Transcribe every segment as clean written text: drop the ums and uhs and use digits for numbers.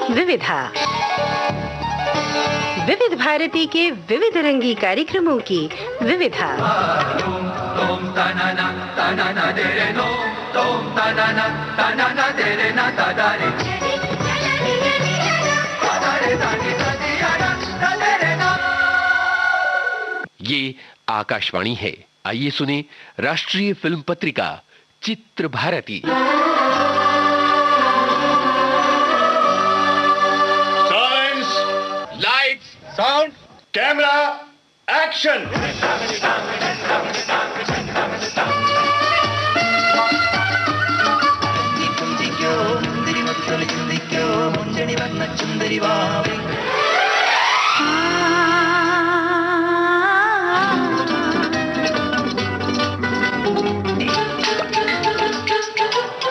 विविधा, विविध भारती के विविध रंगी कार्यक्रमों की विविधा। ये आकाशवाणी है। आइए सुने राष्ट्रीय फिल्म पत्रिका Chitra Bharati. Silence, lights, sound, camera, action.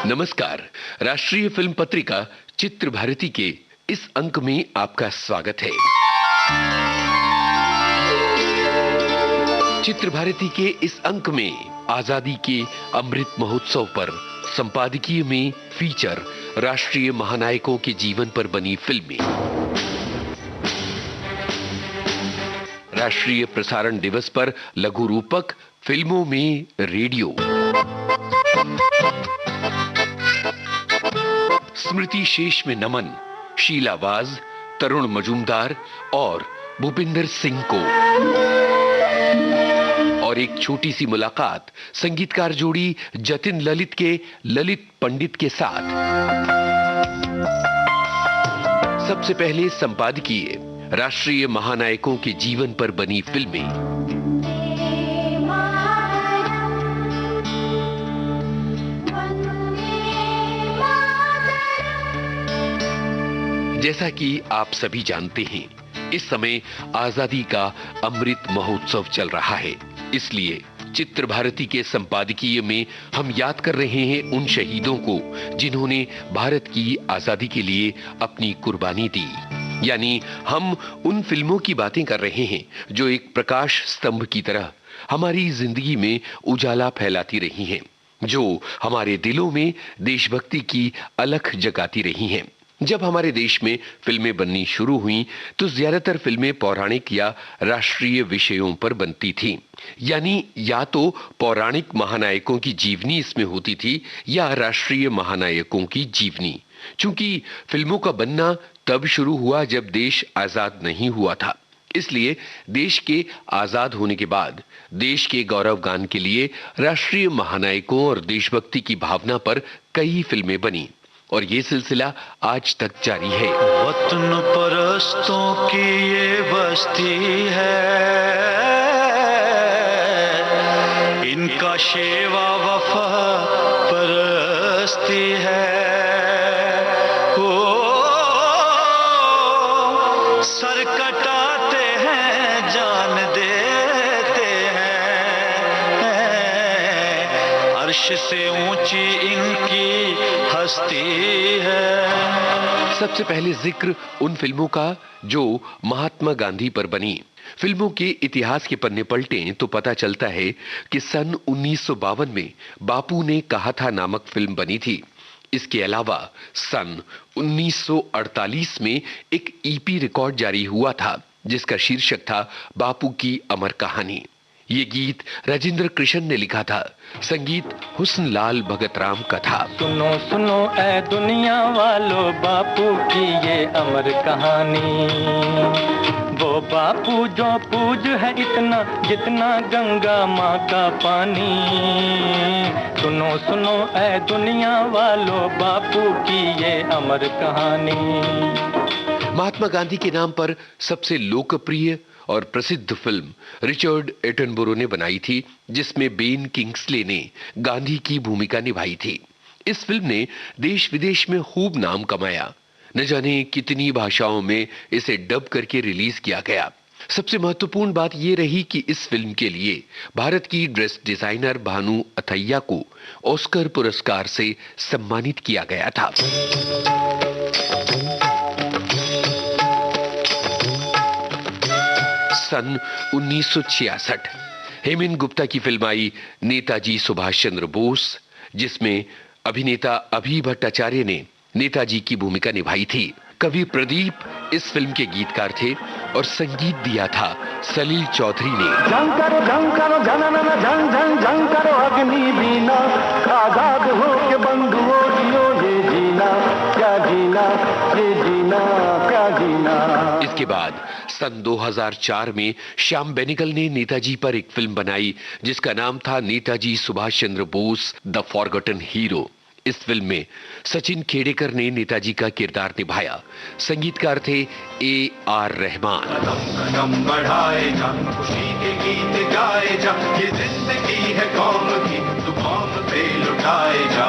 नमस्कार। राष्ट्रीय फिल्म पत्रिका चित्र भारती के इस अंक में आपका स्वागत है। चित्र भारती के इस अंक में आजादी के अमृत महोत्सव पर संपादकीय में फीचर राष्ट्रीय महानायकों के जीवन पर बनी फिल्में। राष्ट्रीय प्रसारण दिवस पर लघु रूपक, फिल्मों में रेडियो। स्मृति शेष में नमन, शीला वाज, तरुण मजूमदार और भूपिंदर सिंह को। और एक छोटी सी मुलाकात संगीतकार जोड़ी जतिन ललित के ललित पंडित के साथ। सबसे पहले संपादकीय राष्ट्रीय महानायकों के जीवन पर बनी फिल्में। जैसा कि आप सभी जानते हैं, इस समय आजादी का अमृत महोत्सव चल रहा है। इसलिए चित्र भारती के संपादकीय में हम याद कर रहे हैं उन शहीदों को जिन्होंने भारत की आजादी के लिए अपनी कुर्बानी दी। यानी हम उन फिल्मों की बातें कर रहे हैं जो एक प्रकाश स्तंभ की तरह हमारी जिंदगी में उजाला फैलाती रही हैं, जो हमारे दिलों में देशभक्ति की अलख जगाती रही हैं। जब हमारे देश में फिल्में बननी शुरू हुई तो ज्यादातर फिल्में पौराणिक या राष्ट्रीय विषयों पर बनती थीं। यानी या तो पौराणिक महानायकों की जीवनी इसमें होती थी या राष्ट्रीय महानायकों की जीवनी। चूंकि फिल्मों का बनना तब शुरू हुआ जब देश आजाद नहीं हुआ था, इसलिए देश के आजाद होने के बाद देश के गौरवगान के लिए राष्ट्रीय महानायकों और देशभक्ति की भावना पर कई फिल्में बनी और ये सिलसिला आज तक जारी है। वतन परस्तों की ये बस्ती है, इनका शेवा वफा परस्ती है। ओ सर कटाते हैं, जान देते हैं, अर्श से ऊंची इनकी हस्ती है। सबसे पहले जिक्र उन फिल्मों का जो महात्मा गांधी पर बनी। फिल्मों के इतिहास के पन्ने पलटें तो पता चलता है कि सन 1952 में बापू ने कहा था नामक फिल्म बनी थी। इसके अलावा सन 1948 में एक ईपी रिकॉर्ड जारी हुआ था जिसका शीर्षक था बापू की अमर कहानी। ये गीत राजेंद्र कृष्ण ने लिखा था, संगीत हुस्न लाल भगत राम का था। सुनो सुनो ऐ दुनिया वालों, बापू की ये अमर कहानी। वो बापू जो पूज है इतना जितना गंगा माँ का पानी। सुनो सुनो ऐ दुनिया वालों, बापू की ये अमर कहानी। महात्मा गांधी के नाम पर सबसे लोकप्रिय और प्रसिद्ध फिल्म रिचर्ड एटनबरो ने बनाई थी, जिसमें बेन किंग्सले ने गांधी की भूमिका निभाई थी। इस फिल्म ने देश विदेश में खूब नाम कमाया। न जाने कितनी भाषाओं में इसे डब करके रिलीज किया गया। सबसे महत्वपूर्ण बात यह रही कि इस फिल्म के लिए भारत की ड्रेस डिजाइनर भानु अथैया को ऑस्कर पुरस्कार से सम्मानित किया गया था। सन 1966 हेमंत गुप्ता की फिल्म आई नेताजी सुभाष चंद्र बोस, जिसमें अभिनेता अभी भट्टाचार्य ने नेताजी की भूमिका निभाई थी। कवि प्रदीप इस फिल्म के गीतकार थे और संगीत दिया था सलील चौधरी ने। जंग करो जननन जंग जंग जंग करो अग्नि बीना, आजाद हो के बंधुओं जियो ये जीना, क्या जीना, ये जीना, क्या जीना। इसके बाद सन 2004 में श्याम बेनेगल ने नेताजी पर एक फिल्म बनाई जिसका नाम था Netaji Subhash Chandra Bose the forgotten hero. इस फिल्म में सचिन खेडेकर ने नेताजी का किरदार निभाया। संगीतकार थे AR रहमान। कदम बढ़ाए जा, खुशी के गीत गाए जा, ये जिंदगी है कौम की, तू कौम पे लुटाए जा।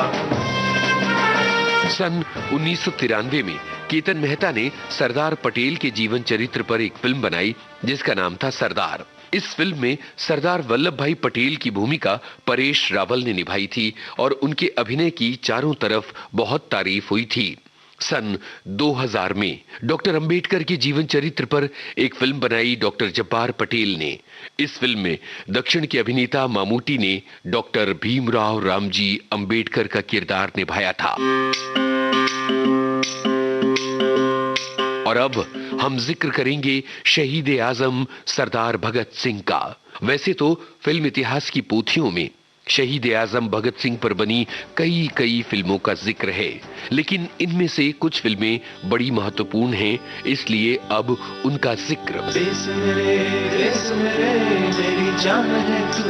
सन 1993 में केतन मेहता ने सरदार पटेल के जीवन चरित्र पर एक फिल्म बनाई जिसका नाम था सरदार। इस फिल्म में सरदार वल्लभ भाई पटेल की भूमिका परेश रावल ने निभाई थी और उनके अभिनय की चारों तरफ बहुत तारीफ हुई थी। सन 2000 में डॉक्टर अंबेडकर के जीवन चरित्र पर एक फिल्म बनाई डॉक्टर जब्बार पटेल ने। इस फिल्म में दक्षिण के अभिनेता मामूटी ने डॉक्टर भीमराव रामजी अंबेडकर का किरदार निभाया था। और अब हम जिक्र करेंगे शहीद आजम सरदार भगत सिंह का। वैसे तो फिल्म इतिहास की पोथियों में शहीद आजम भगत सिंह पर बनी कई फिल्मों का जिक्र है, लेकिन इनमें से कुछ फिल्में बड़ी महत्वपूर्ण हैं, इसलिए अब उनका जिक्र। देश मेरे मेरी जान है तू,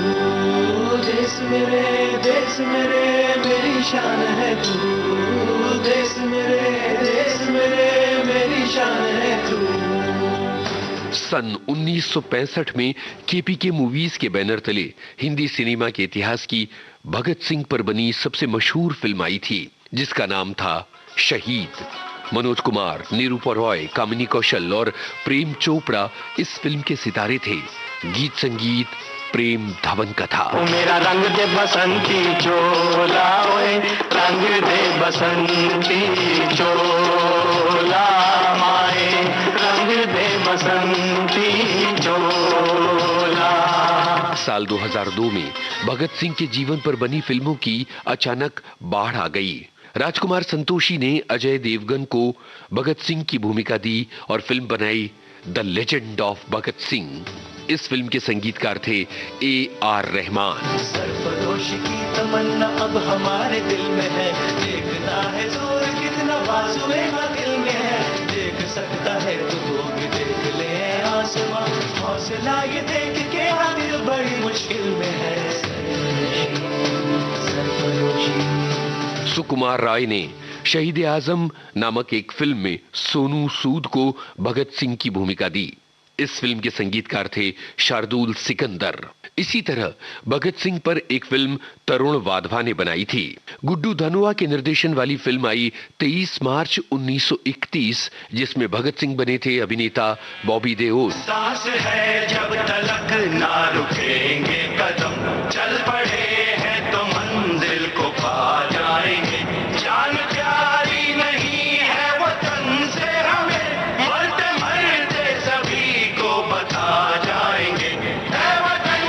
देश मेरे मेरी शान है तू, देश मेरे मेरी शान है तू। सन 1965 में KPK मूवीज के बैनर तले हिंदी सिनेमा के इतिहास की भगत सिंह पर बनी सबसे मशहूर फिल्म आई थी जिसका नाम था शहीद। मनोज कुमार, निरूपा रॉय, कामिनी कौशल और प्रेम चोपड़ा इस फिल्म के सितारे थे। गीत संगीत प्रेम धवन का था। मेरा रंग दे बसंती चोला, ओए रंग दे बसंती चोला, माए रंग दे बसंती चोला। साल 2002 में भगत सिंह के जीवन पर बनी फिल्मों की अचानक बाढ़ आ गई। राजकुमार संतोषी ने अजय देवगन को भगत सिंह की भूमिका दी और फिल्म बनाई the legend of Bhagat Singh. इस फिल्म के संगीतकार थे AR रहमान। सरफरोशी की तमन्ना अब हमारे दिल में है, देखना है जोर कितना बाजुए का दिल में है, देख सकता है तो वो भी देख ले आसमां, हौसला ये देख के हाँ दिल बड़ी मुश्किल में है। सुकुमार राय ने शहीद आजम नामक एक फिल्म में सोनू सूद को भगत सिंह की भूमिका दी। इस फिल्म के संगीतकार थे शार्दुल सिकंदर। इसी तरह भगत सिंह पर एक फिल्म तरुण वाधवा ने बनाई थी। गुड्डू धनुआ के निर्देशन वाली फिल्म आई 23 मार्च 1931 जिसमें भगत सिंह बने थे अभिनेता बॉबी देओल। सांस है जब तलक ना रुकेंगे कदम, चल पड़े हैं तो मंजिल को पा जाएंगे, जान प्यारी नहीं है वतन से हमें, मरते मरते सभी को बता जाएंगे, है वतन,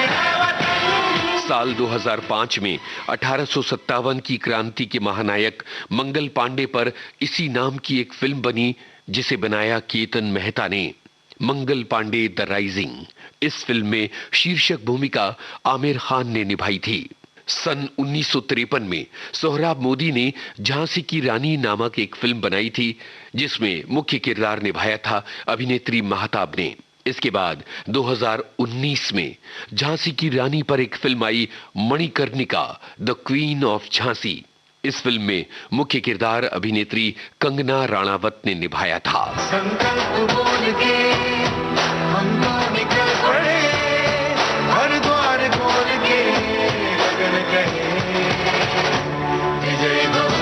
है वतन। साल 2005 में 1857 की क्रांति के महानायक मंगल पांडे पर इसी नाम की एक फिल्म बनी जिसे बनाया केतन मेहता ने, मंगल पांडे द राइजिंग। इस फिल्म में शीर्षक भूमिका आमिर खान ने निभाई थी। सन 1953 में सोहराब मोदी ने झांसी की रानी नामक एक फिल्म बनाई थी जिसमें मुख्य किरदार निभाया था अभिनेत्री महताब ने। इसके बाद 2019 में झांसी की रानी पर एक film I Manikarnika the queen of Jhansi. इस फिल्म में मुख्य किरदार अभिनेत्री कंगना राणावत ने निभाया था। संकल्प बोल के हम निकल पड़े, हर द्वार खोल के लगन कहे विजय भव।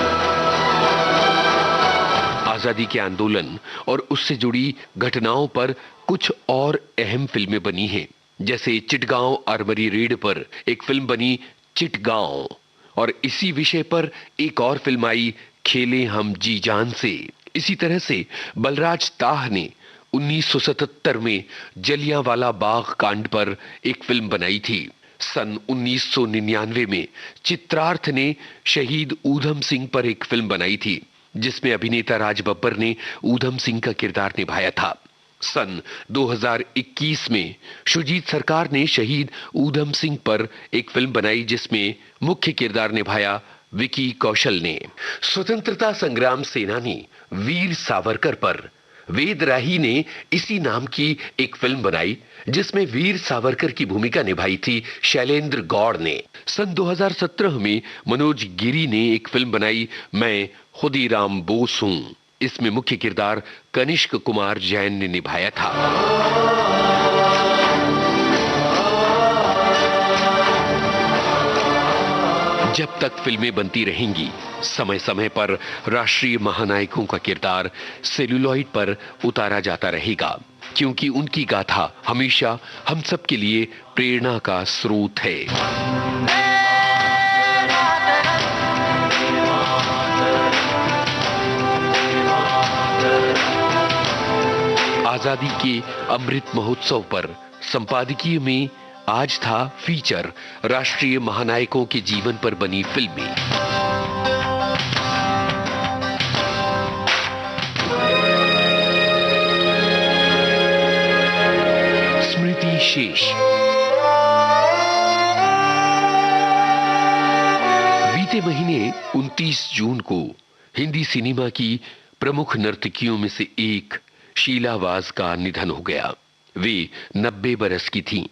आजादी के आंदोलन और उससे जुड़ी घटनाओं पर कुछ और अहम फिल्में बनी हैं, जैसे चिटगांव आर्मरी रेड पर एक फिल्म बनी चिटगांव, और इसी विषय पर एक और फिल्म आई खेले हम जी जान से। इसी तरह से बलराज ताह ने 1977 में जलियांवाला बाग कांड पर एक फिल्म बनाई थी। सन 1999 में चित्रार्थ ने शहीद ऊधम सिंह पर एक फिल्म बनाई थी, जिसमें अभिनेता राज बब्बर ने ऊधम सिंह का किरदार निभाया था। सन 2021 में शुजीत सरकार ने शहीद ऊधम सिंह पर एक फिल्म बनाई, जिसमें मुख्य किरदार निभाया विकी कौशल ने। स्वतंत्रता संग्राम सेनानी वीर सावरकर पर वेद राही ने इसी नाम की एक फिल्म बनाई, जिसमें वीर सावरकर की भूमिका निभाई थी शैलेंद्र गौड़ ने। सन 2017 में मनोज गिरी ने एक फिल्म बनाई, मैं खुदीराम बोस हूं। इसमें मुख्य किरदार कनिष्क कुमार जैन ने निभाया था। जब तक फिल्में बनती रहेंगी, समय समय पर राष्ट्रीय महानायकों का किरदार सेलुलॉइड पर उतारा जाता रहेगा, क्योंकि उनकी गाथा हमेशा हम सब के लिए प्रेरणा का स्रोत है। आजादी के अमृत महोत्सव पर संपादकीय में आज था फीचर राष्ट्रीय महानायकों के जीवन पर बनी फिल्में। स्मृति शेष। बीते महीने 29 जून को हिंदी सिनेमा की प्रमुख नर्तकियों में से एक शीला वाज का निधन हो गया। वे 90 बरस की थीं।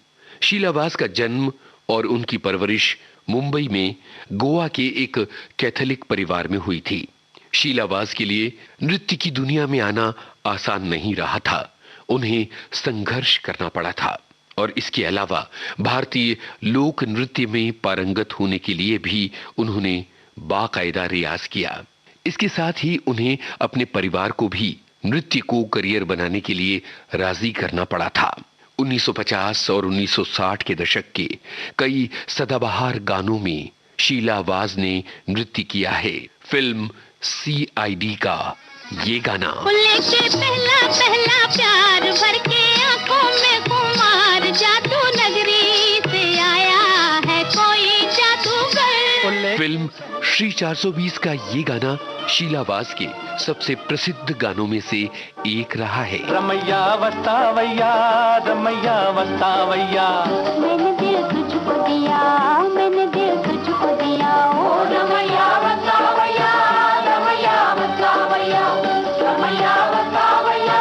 शीला वाज का जन्म और उनकी परवरिश मुंबई में गोवा के एक कैथोलिक परिवार में हुई थी। शीला वाज के लिए नृत्य की दुनिया में आना आसान नहीं रहा था। उन्हें संघर्ष करना पड़ा था और इसके अलावा भारतीय लोक नृत्य में पारंगत होने के लिए भी उन्होंने बाकायदा रियाज किया। इसके साथ ही उन्हें अपने परिवार को भी नृत्य को करियर बनाने के लिए राजी करना पड़ा था। 1950 और 1960 के दशक के कई सदाबहार गानों में शीला वाज ने नृत्य किया है। फिल्म CID का ये गाना। लेके पहला पहला प्यार भर के आंखों में कुमार, जादू नगरी से आया है कोई जादूगर। फिल्म श्री 420 का ये गाना शीला वाज के सबसे प्रसिद्ध गानों में से एक रहा है। रमैया वस्तावैया, रमैया वस्तावैया, मैंने दिल तुझको दिया, मैंने दिल तुझको दिया, ओ रमैया वस्तावैया, रमैया वस्तावैया, रमैया वस्तावैया,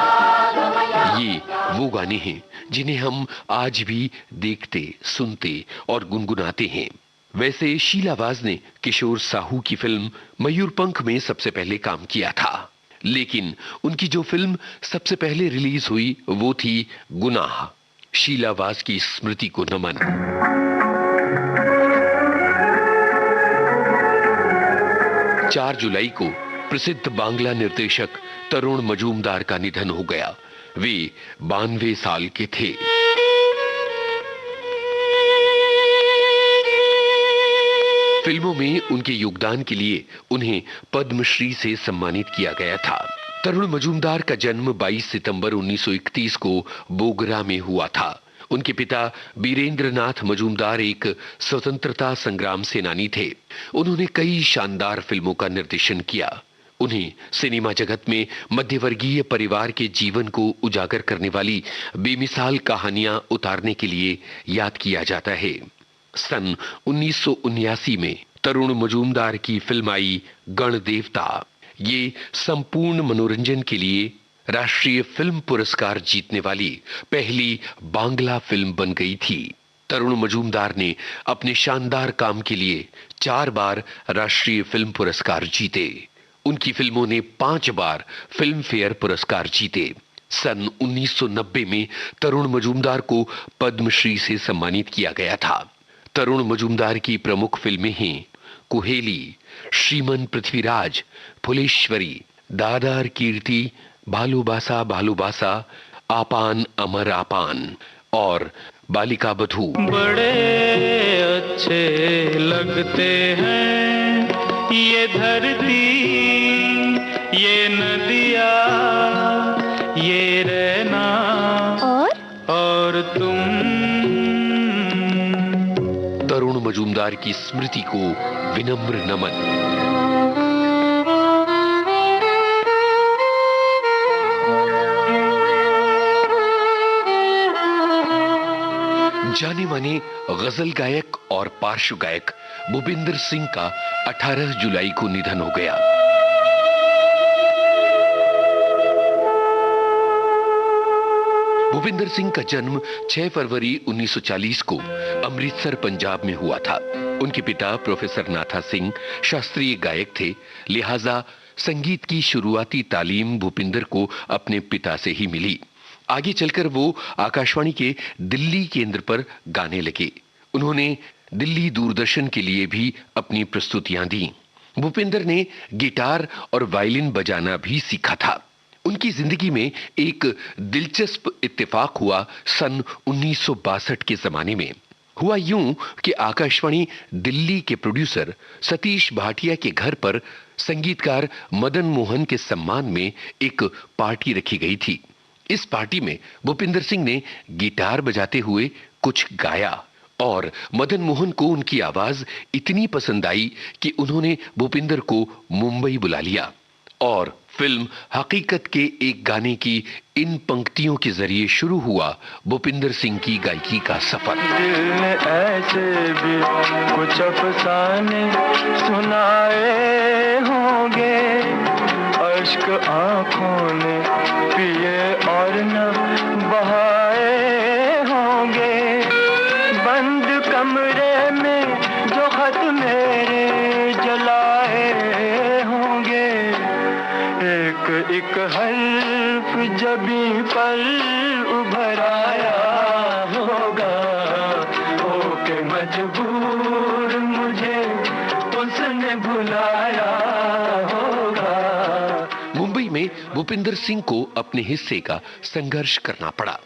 रमैया। ये वो गाने हैं जिन्हें हम आज भी देखते, सुनते और गुनगुनाते हैं। वैसे शीला वाज ने किशोर साहू की फिल्म मयूरपंख में सबसे पहले काम किया था, लेकिन उनकी जो फिल्म सबसे पहले रिलीज हुई वो थी गुनाह। शीला वाज की स्मृति को नमन। 4 जुलाई को प्रसिद्ध बांग्ला निर्देशक तरुण मजूमदार का निधन हो गया। वे 92 साल के थे। फिल्मों में उनके योगदान के लिए उन्हें पद्मश्री से सम्मानित किया गया था। तरुण मजूमदार का जन्म 22 सितंबर 1931 को बोगरा में हुआ था। उनके पिता बीरेंद्र नाथ मजूमदार एक स्वतंत्रता संग्राम सेनानी थे। उन्होंने कई शानदार फिल्मों का निर्देशन किया। उन्हें सिनेमा जगत में मध्यवर्गीय परिवार के जीवन को उजागर करने वाली बेमिसाल कहानियां उतारने के लिए याद किया जाता है। सन 1979 में तरुण मजूमदार की फिल्म आई गणदेवता। ये संपूर्ण मनोरंजन के लिए राष्ट्रीय फिल्म पुरस्कार जीतने वाली पहली बांग्ला फिल्म बन गई थी। तरुण मजूमदार ने अपने शानदार काम के लिए 4 बार राष्ट्रीय फिल्म पुरस्कार जीते। उनकी फिल्मों ने 5 बार फिल्म फेयर पुरस्कार जीते। सन 1990 में तरुण मजूमदार को पद्मश्री से सम्मानित किया गया था। तरुण मजूमदार की प्रमुख फिल्में हैं कुहेली, श्रीमन पृथ्वीराज, फुलेश्वरी, दादार कीर्ति, भालुबासा भालुबासा, आपान अमर आपान और बालिका बधू। बड़े अच्छे लगते हैं ये धरती, ये नदिया, ये रहना और तुम। परिवार की स्मृति को विनम्र नमन। जाने माने गजल गायक और पार्श्व गायक भूपिंदर सिंह का 18 जुलाई को निधन हो गया। भूपिंदर सिंह का जन्म 6 फरवरी 1940 को अमृतसर पंजाब में हुआ था। उनके पिता प्रोफेसर नाथा सिंह शास्त्रीय गायक थे, लिहाजा संगीत की शुरुआती तालीम भूपिंदर को अपने पिता से ही मिली। आगे चलकर वो आकाशवाणी के दिल्ली केंद्र पर गाने लगे। उन्होंने दिल्ली दूरदर्शन के लिए भी अपनी प्रस्तुतियां दी। भूपिंदर ने गिटार और वायलिन बजाना भी सीखा था। उनकी जिंदगी में एक दिलचस्प इत्तेफाक हुआ सन 1962 के जमाने में। हुआ यूं कि आकाशवाणी दिल्ली के प्रोड्यूसर सतीश भाटिया के घर पर संगीतकार मदन मोहन के सम्मान में एक पार्टी रखी गई थी। इस पार्टी में भूपिंदर सिंह ने गिटार बजाते हुए कुछ गाया और मदन मोहन को उनकी आवाज इतनी पसंद आई कि उन्होंने भूपिंदर को मुंबई बुला लिया और फिल्म हकीकत के एक गाने की इन पंक्तियों के जरिए शुरू हुआ भूपिंदर सिंह की गायकी का सफर। दिल ने ऐसे भी कुछ अफसाने सुनाए होंगे, अश्क आंखों ने पिए और न बहाए होंगे, बंद कमरे में जो खत मेरे जलाए होंगे, एक एक हर्फ जबी पर उभर आया होगा, होके मजबूर मुझे उसने भुलाया होगा। मुंबई में भूपिंदर सिंह को अपने हिस्से का संघर्ष करना पड़ा।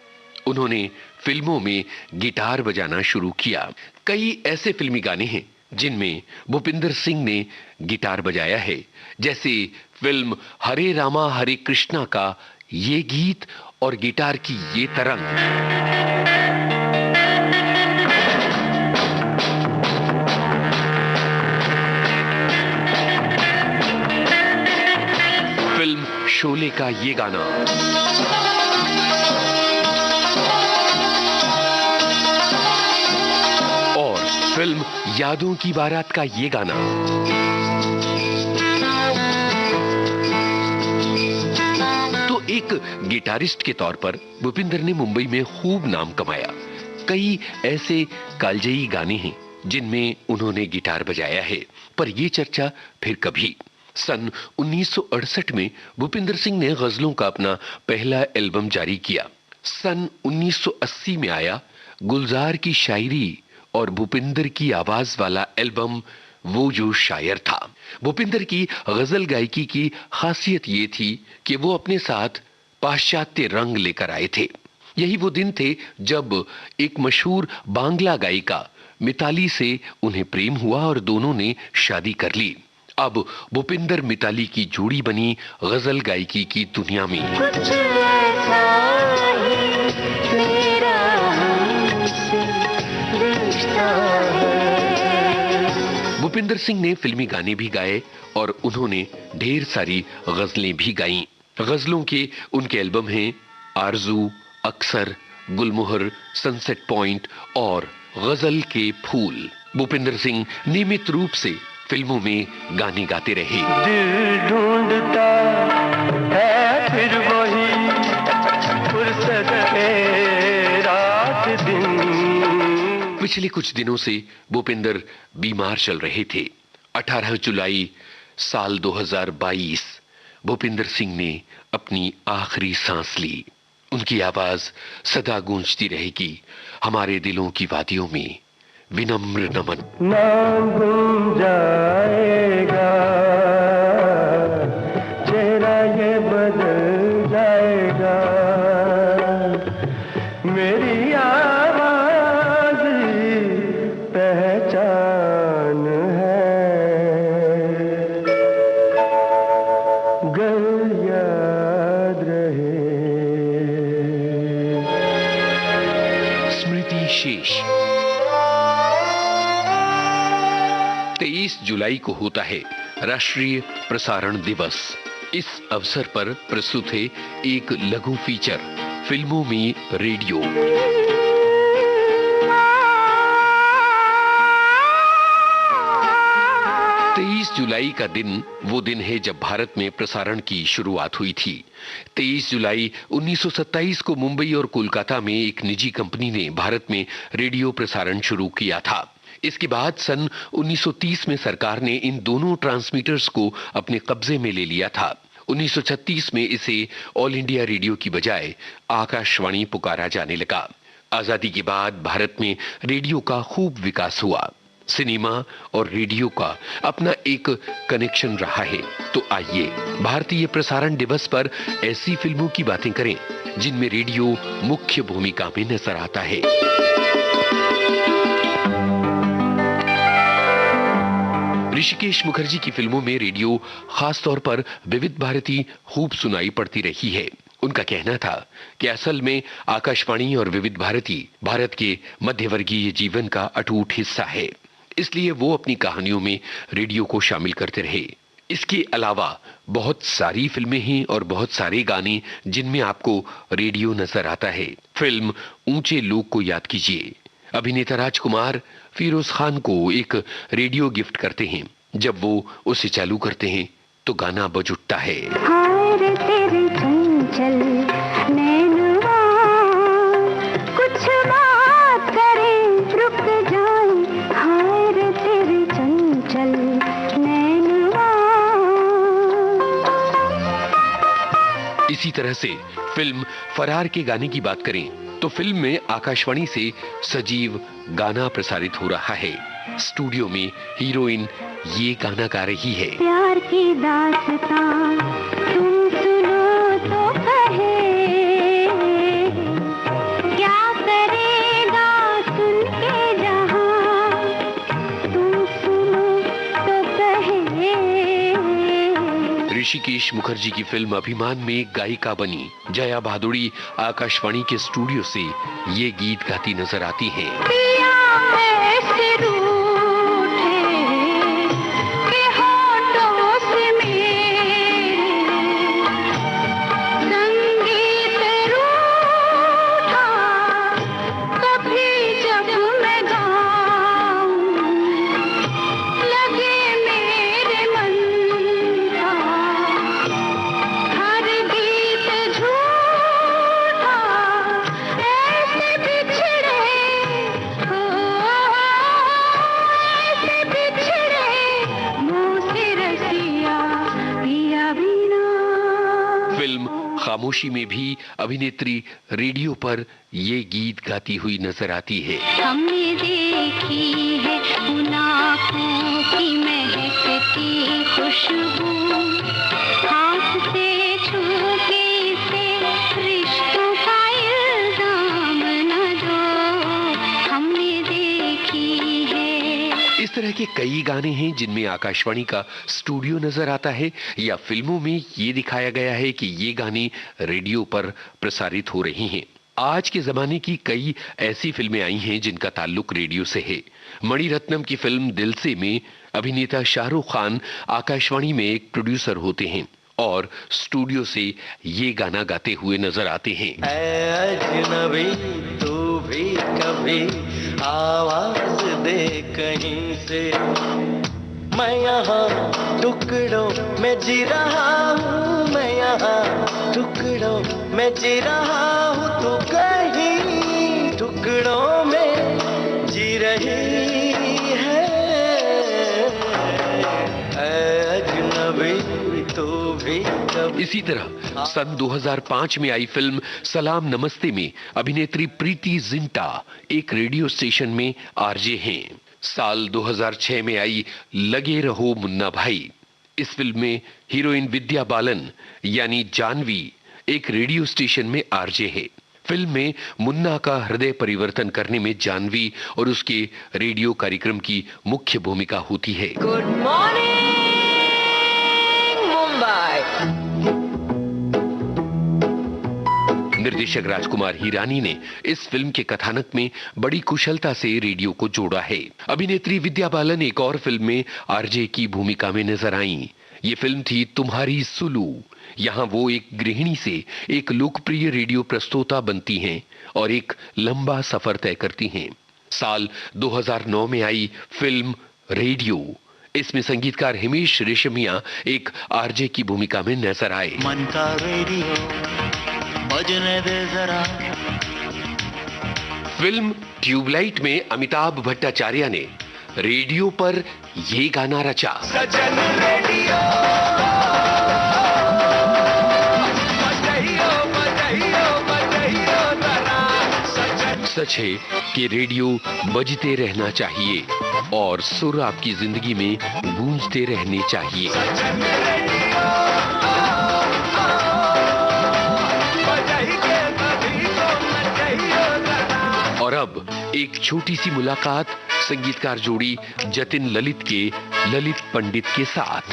उन्होंने फिल्मों में गिटार बजाना शुरू किया। कई ऐसे फिल्मी गाने हैं जिनमें भूपिंदर सिंह ने गिटार बजाया है, जैसे फिल्म हरे रामा हरे कृष्णा का ये गीत और गिटार की ये तरंग। फिल्म शोले का ये गाना, और फिल्म यादों की बारात का ये गाना। तो एक गिटारिस्ट के तौर पर भूपिंदर ने मुंबई में खूब नाम कमाया। कई ऐसे कालजयी गाने हैं जिनमें उन्होंने गिटार बजाया है, पर यह चर्चा फिर कभी। सन 1968 में भूपिंदर सिंह ने गजलों का अपना पहला एल्बम जारी किया। सन 1980 में आया गुलजार की शायरी और भूपिंदर की आवाज वाला एल्बम वो जो शायर था। भूपिंदर की गजल गायकी की खासियत ये थी कि वो अपने साथ पाश्चात्य रंग लेकर आए थे। यही वो दिन थे जब एक मशहूर बांग्ला गायिका मिताली से उन्हें प्रेम हुआ और दोनों ने शादी कर ली। अब भूपिंदर मिताली की जोड़ी बनी गजल गायकी की दुनिया में। कुछ ऐसा ही मेरा हमसे रिश्ता है। भूपिंदर सिंह ने फिल्मी गाने भी गाए और उन्होंने ढेर सारी गजलें भी गाईं। गजलों के उनके एल्बम हैं आरजू, अक्सर, गुलमोहर, सनसेट पॉइंट और गजल के फूल। भूपिंदर सिंह नियमित रूप से फिल्मों में गाने गाते रहे। दिल ढूंढता है फिर वही फुर्सत के रात दिन। पिछले कुछ दिनों से भूपिंदर बीमार चल रहे थे। 18 जुलाई साल 2022 भूपिंदर सिंह ने अपनी आखिरी सांस ली। उनकी आवाज सदा गूंजती रहेगी हमारे दिलों की वादियों में। विनम्र नमन। नाम गुम जाएगा, चेहरा ये बदल जाएगा, मेरी आवाज पहचान है, गर याद रहे। स्मृति शेष। 23 जुलाई को होता है राष्ट्रीय प्रसारण दिवस। इस अवसर पर प्रस्तुत है एक लघु फीचर, फिल्मों में रेडियो। 23 जुलाई का दिन वो दिन है जब भारत में प्रसारण की शुरुआत हुई थी। 23 जुलाई 1927 को मुंबई और कोलकाता में एक निजी कंपनी ने भारत में रेडियो प्रसारण शुरू किया था। इसके बाद सन 1930 में सरकार ने इन दोनों ट्रांसमीटर्स को अपने कब्जे में ले लिया था। 1936 में इसे ऑल इंडिया रेडियो की बजाय आकाशवाणी पुकारा जाने लगा। आजादी के बाद भारत में रेडियो का खूब विकास हुआ। सिनेमा और रेडियो का अपना एक कनेक्शन रहा है। तो आइए भारतीय प्रसारण दिवस पर ऐसी फिल्मों की बातें करें जिनमें रेडियो मुख्य भूमिका में नजर आता है। ऋषिकेश मुखर्जी की फिल्मों में रेडियो खासतौर पर विविध भारती खूब सुनाई पड़ती रही है। उनका कहना था कि असल में आकाशवाणी और विविध भारती भारत के मध्यवर्गीय जीवन का अटूट हिस्सा है, इसलिए वो अपनी कहानियों में रेडियो को शामिल करते रहे। इसके अलावा बहुत सारी फिल्में हैं और बहुत सारे गाने जिनमें आपको रेडियो नजर आता है। फिल्म ऊंचे लोग को याद कीजिए। अभिनेता राजकुमार फिरोज खान को एक रेडियो गिफ्ट करते हैं। जब वो उसे चालू करते हैं तो गाना बज उठता है। हाय रे तेरे चंचल नैनवा, कुछ बात करें रुक जाए। हाय रे तेरे चंचल नैनवा। इसी तरह से फिल्म फरार के गाने की बात करें तो फिल्म में आकाशवाणी से सजीव गाना प्रसारित हो रहा है। स्टूडियो में हीरोइन ये गाना गा रही है। प्यार की दास्तां तुम सुनो तो कहे, क्या करेगा सुन के जहां, तुम सुनो तो कहे। ऋषिकेश मुखर्जी की फिल्म अभिमान में गायिका बनी जया भादुड़ी आकाशवाणी के स्टूडियो से ये गीत गाती नजर आती हैं। पिया ऐसे रूठे कि होठों से मेरे संगीत रूठा, कभी जब मैं गाऊं लगे मेरे मन का हर गीत झूठा। ऐसे बिछड़े हो, ऐसे बिछड़े मुँह से रसिया पिया बिना। फिल्म खामोशी में भी अभिनेत्री रेडियो पर ये गीत गाती हुई नजर आती है। हमने देखी है उन आँखों की महकती खुशबू, हाथ से छू के इसे रिश्तों का इल्जाम न दो। हमने देखी है। इस तरह के कई गाने हैं जिनमें आकाशवाणी का स्टूडियो नजर आता है या फिल्मों में ये दिखाया गया है कि ये गाने रेडियो पर प्रसारित हो रही हैं। आज के जमाने की कई ऐसी फिल्में आई हैं जिनका ताल्लुक रेडियो से है। मणिरत्नम की फिल्म दिल से में अभिनेता शाहरुख खान आकाशवाणी में एक प्रोड्यूसर होते हैं और स्टूडियो से ये गाना गाते हुए नजर आते हैं। ऐ अजनबी तू भी कभी आवाज दे कहीं से, मैं यहाँ टुकड़ों में जी रहा हूँ, मैं यहाँ टुकड़ों में जी रहा हूँ, तू कहीं टुकड़ों में जी रही है। ऐ अजनबी तू भी कभी। इसी तरह सन 2005 में आई फिल्म सलाम नमस्ते में अभिनेत्री प्रीति जिंटा एक रेडियो स्टेशन में आरजे हैं। साल 2006 में आई लगे रहो मुन्ना भाई, इस फिल्म में हीरोइन विद्या बालन यानी जानवी एक रेडियो स्टेशन में आरजे है। फिल्म में मुन्ना का हृदय परिवर्तन करने में जानवी और उसके रेडियो कार्यक्रम की मुख्य भूमिका होती है। Good morning Mumbai. निर्देशक राजकुमार हिरानी ने इस फिल्म के कथानक में बड़ी कुशलता से रेडियो को जोड़ा है। अभिनेत्री विद्या बालन एक और फिल्म में आरजे की भूमिका में नजर आईं। ये फिल्म थी तुम्हारी सुलू। यहाँ वो एक गृहिणी से एक लोकप्रिय रेडियो प्रस्तोता बनती हैं और एक लंबा सफर तय करती हैं। साल 2009 में आई फिल्म रेडियो, इसमें संगीतकार हिमेश रेशमिया एक आरजे की भूमिका में नजर आए। मन का रेडियो बजने दे जरा। फिल्म ट्यूबलाइट में अमिताभ भट्टाचार्य ने रेडियो पर ये गाना रचा। सजन रेडियो बजाइयो बजाइयो बजाइयो जरा। सच है कि रेडियो बजते रहना चाहिए और सुर आपकी जिंदगी में गूंजते रहने चाहिए। और अब एक छोटी सी मुलाकात संगीतकार जोड़ी जतिन ललित के ललित पंडित के साथ।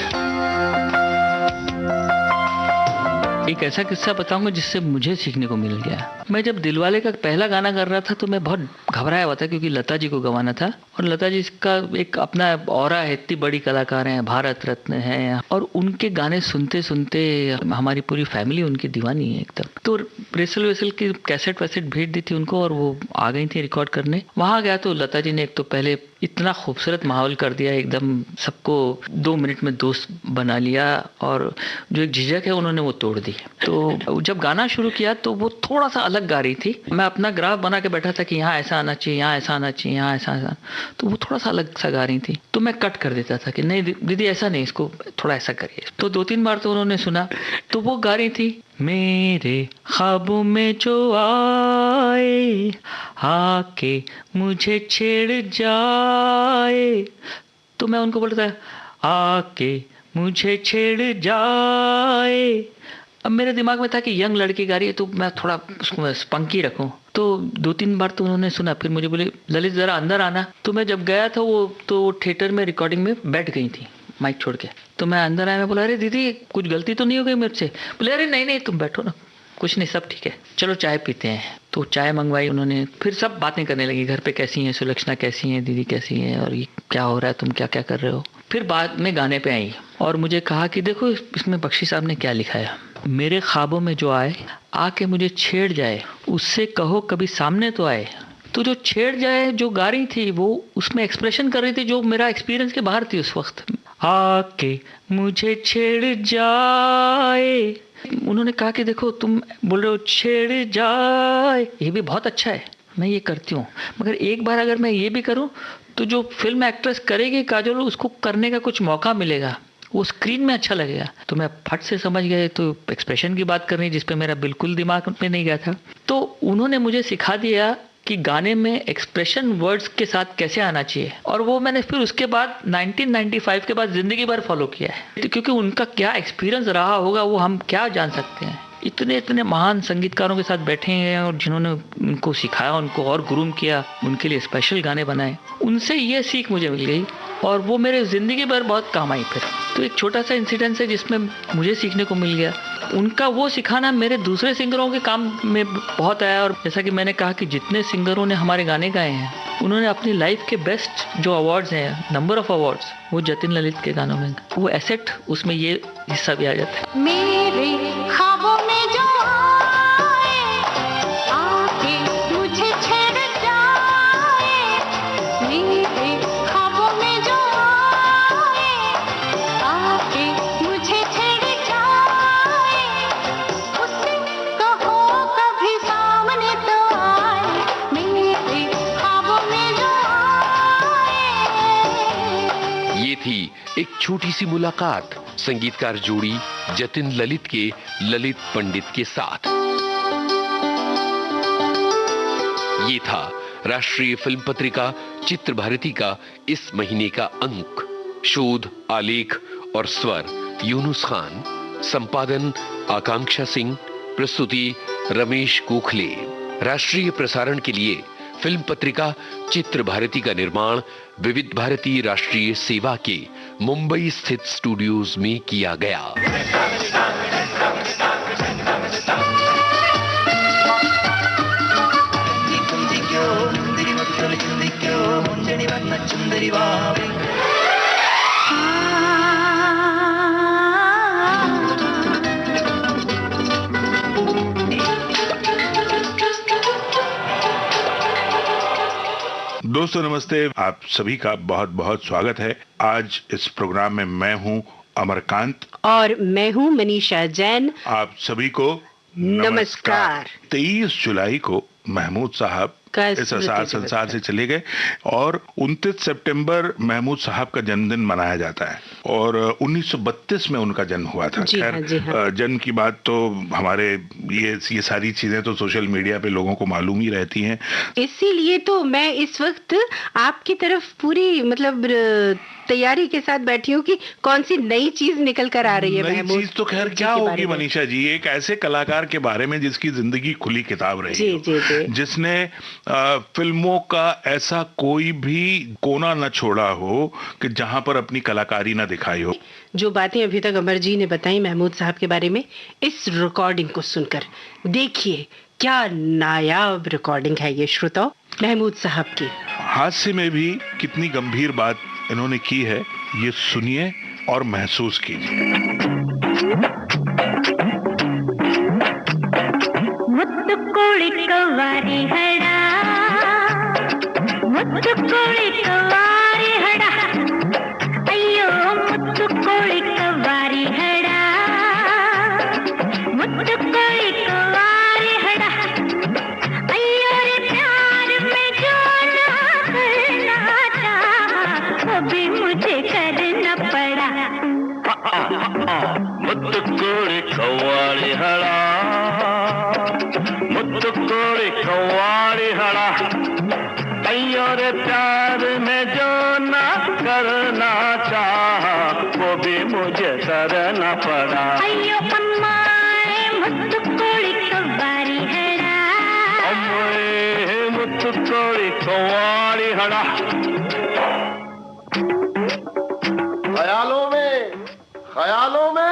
एक ऐसा किस्सा बताऊंगा जिससे मुझे सीखने को मिल गया। मैं जब दिलवाले का पहला गाना कर रहा था तो मैं बहुत घबराया हुआ था, क्योंकि लता जी को गवाना था और लता जी का एक अपना ऑरा है, इतनी बड़ी कलाकार हैं, भारत रत्न है, और उनके गाने सुनते सुनते हमारी पूरी फैमिली उनकी दीवानी है एकदम। तो रेसल वेसल की कैसेट वैसेट भेज दी थी उनको और वो आ गई थी रिकॉर्ड करने। वहां गया तो लता जी ने एक तो पहले इतना खूबसूरत माहौल कर दिया, एकदम सबको 2 मिनट में दोस्त बना लिया और जो एक झिझक है उन्होंने वो तोड़ दी। तो जब गाना शुरू किया तो वो थोड़ा सा अलग गा रही थी। मैं अपना ग्राफ बना के बैठा था कि यहाँ ऐसा आना चाहिए, यहाँ ऐसा आना चाहिए, यहाँ ऐसा आना, तो वो थोड़ा सा अलग सा गा रही थी। तो मैं कट कर देता था कि नहीं दीदी ऐसा नहीं, इसको थोड़ा ऐसा करिए। तो 2-3 बार तो उन्होंने सुना तो वो गा रही थी, मेरे ख्वाबों में जो आए आके मुझे छेड़ जाए। तो मैं उनको बोलता था आके मुझे छेड़ जाए। अब मेरे दिमाग में था कि यंग लड़की गा रही है तो मैं थोड़ा उसको स्पंकी रखूं। तो 2-3 बार तो उन्होंने सुना, फिर मुझे बोले ललित जरा अंदर आना। तो मैं जब गया था वो तो थिएटर में रिकॉर्डिंग में बैठ गई थी माइक छोड़ के। तो मैं अंदर आया, मैं बोला अरे दीदी कुछ गलती तो नहीं हो गई मेरे से? बोले अरे नहीं तुम बैठो ना, कुछ नहीं सब ठीक है, चलो चाय पीते हैं। तो चाय मंगवाई उन्होंने, फिर सब बातें करने लगी, घर पे कैसी हैं सुलक्षणा, कैसी हैं दीदी, कैसी हैं, और ये क्या हो रहा है, तुम क्या क्या कर रहे हो। फिर बाद में गाने पे आई और मुझे कहा कि देखो इसमें बख्शी साहब ने क्या लिखा है, मेरे ख्वाबों में जो आए आके मुझे छेड़ जाए, उससे कहो कभी सामने तो आए। तो जो छेड़ जाए जो गा रही थी वो उसमें एक्सप्रेशन कर रही थी जो मेरा एक्सपीरियंस के बाहर थी उस वक्त। आके मुझे छेड़ जाए, उन्होंने कहा कि देखो तुम बोल रहे हो छेड़ जाए, ये भी बहुत अच्छा है, मैं ये करती हूँ, मगर एक बार अगर मैं ये भी करूँ तो जो फिल्म एक्ट्रेस करेगी काजोल, उसको करने का कुछ मौका मिलेगा, वो स्क्रीन में अच्छा लगेगा। तो मैं फट से समझ गया तो एक्सप्रेशन की बात करनी जिस पे मेरा बिल्कुल दिमाग में नहीं गया था। तो उन्होंने मुझे सिखा दिया कि गाने में एक्सप्रेशन वर्ड्स के साथ कैसे आना चाहिए, और वो मैंने फिर उसके बाद 1995 के बाद जिंदगी भर फॉलो किया है। तो क्योंकि उनका क्या एक्सपीरियंस रहा होगा वो हम क्या जान सकते हैं। इतने महान संगीतकारों के साथ बैठे हैं और जिन्होंने उनको सिखाया, उनको और ग्रूम किया, उनके लिए स्पेशल गाने बनाए, उनसे ये सीख मुझे मिल गई और वो मेरे जिंदगी भर बहुत काम आई। फिर तो एक छोटा सा इंसिडेंस है जिसमें मुझे सीखने को मिल गया, उनका वो सिखाना मेरे दूसरे सिंगरों के काम में बहुत आया। और जैसा कि मैंने कहा कि जितने सिंगरों ने हमारे गाने गाए हैं उन्होंने अपनी लाइफ के बेस्ट जो अवार्ड्स हैं, नंबर ऑफ अवार्ड्स, वो जतिन ललित के गानों में, वो एसेट उसमें ये हिस्सा भी आ जाता है। मेरे ख्वाबों में जो आए आके मुझे छेड़ जाए, मेरे ख्वाबों में जो आए आके मुझे छेड़ जाए, उससे कहो कभी सामने तो आए, मेरे ख्वाबों में जो आए। ये थी एक छोटी सी मुलाकात संगीतकार जोड़ी जतिन ललित के ललित पंडित के साथ। ये था राष्ट्रीय फिल्म पत्रिका चित्र भारती का इस महीने का अंक। शोध, आलेख और स्वर यूनुस खान, संपादन आकांक्षा सिंह, प्रस्तुति रमेश गोखले। राष्ट्रीय प्रसारण के लिए फिल्म पत्रिका चित्र भारती का निर्माण विविध भारती राष्ट्रीय सेवा के मुंबई स्थित स्टूडियोज में किया गया। दोस्तों नमस्ते, आप सभी का बहुत बहुत स्वागत है। आज इस प्रोग्राम में मैं हूं अमरकांत और मैं हूं मनीषा जैन। आप सभी को नमस्कार। 23 जुलाई को महमूद साहब इस संसार से चले गए और 29 सितंबर महमूद साहब का जन्मदिन मनाया जाता है और 1932 में उनका जन्म हुआ था। खैर जन्म की बात तो हमारे ये सारी चीजें तो सोशल मीडिया पे लोगों को मालूम ही रहती हैं, इसीलिए तो मैं इस वक्त आपकी तरफ पूरी मतलब तैयारी के साथ बैठी हूँ कि कौन सी नई चीज निकल कर आ रही है। नई चीज तो खैर क्या होगी मनीषा जी, एक ऐसे कलाकार के बारे में जिसकी जिंदगी खुली किताब रही, जिसने फिल्मों का ऐसा कोई भी कोना न छोड़ा हो कि जहां पर अपनी कलाकारी न दिखाई हो। जो बातें अभी तक अमर जी ने बताई महमूद साहब के बारे में, इस रिकॉर्डिंग को सुनकर देखिए क्या नायाब रिकॉर्डिंग है ये श्रोताओ, महमूद साहब की। हास्य में भी कितनी गंभीर बात इन्होंने की है, ये सुनिए और महसूस कीजिए। मुत्तु कोड़ी कवारी हड़ा, मुत्तु कोड़ी कवारी हड़ा, अयो मुत्तु कोड़ी कवारी हड़ा, मुत्तु कोड़ी कवारी हड़ा, अयो रे प्यार में जो ना करना चाहा वो भी मुझे करना पड़ा। मुत्तु कोड़ी कवारी हड़ा, मुत्तु कोड़ी कवारी हड़ा, अयो रे प्यार में जो ना करना चाहा वो भी मुझे करना पड़ा। अयो अम्माए मुत्तु कोड़ी कवारी हड़ा, अम्माए मुत्तु कोड़ी कवारी हड़ा। ख्यालों में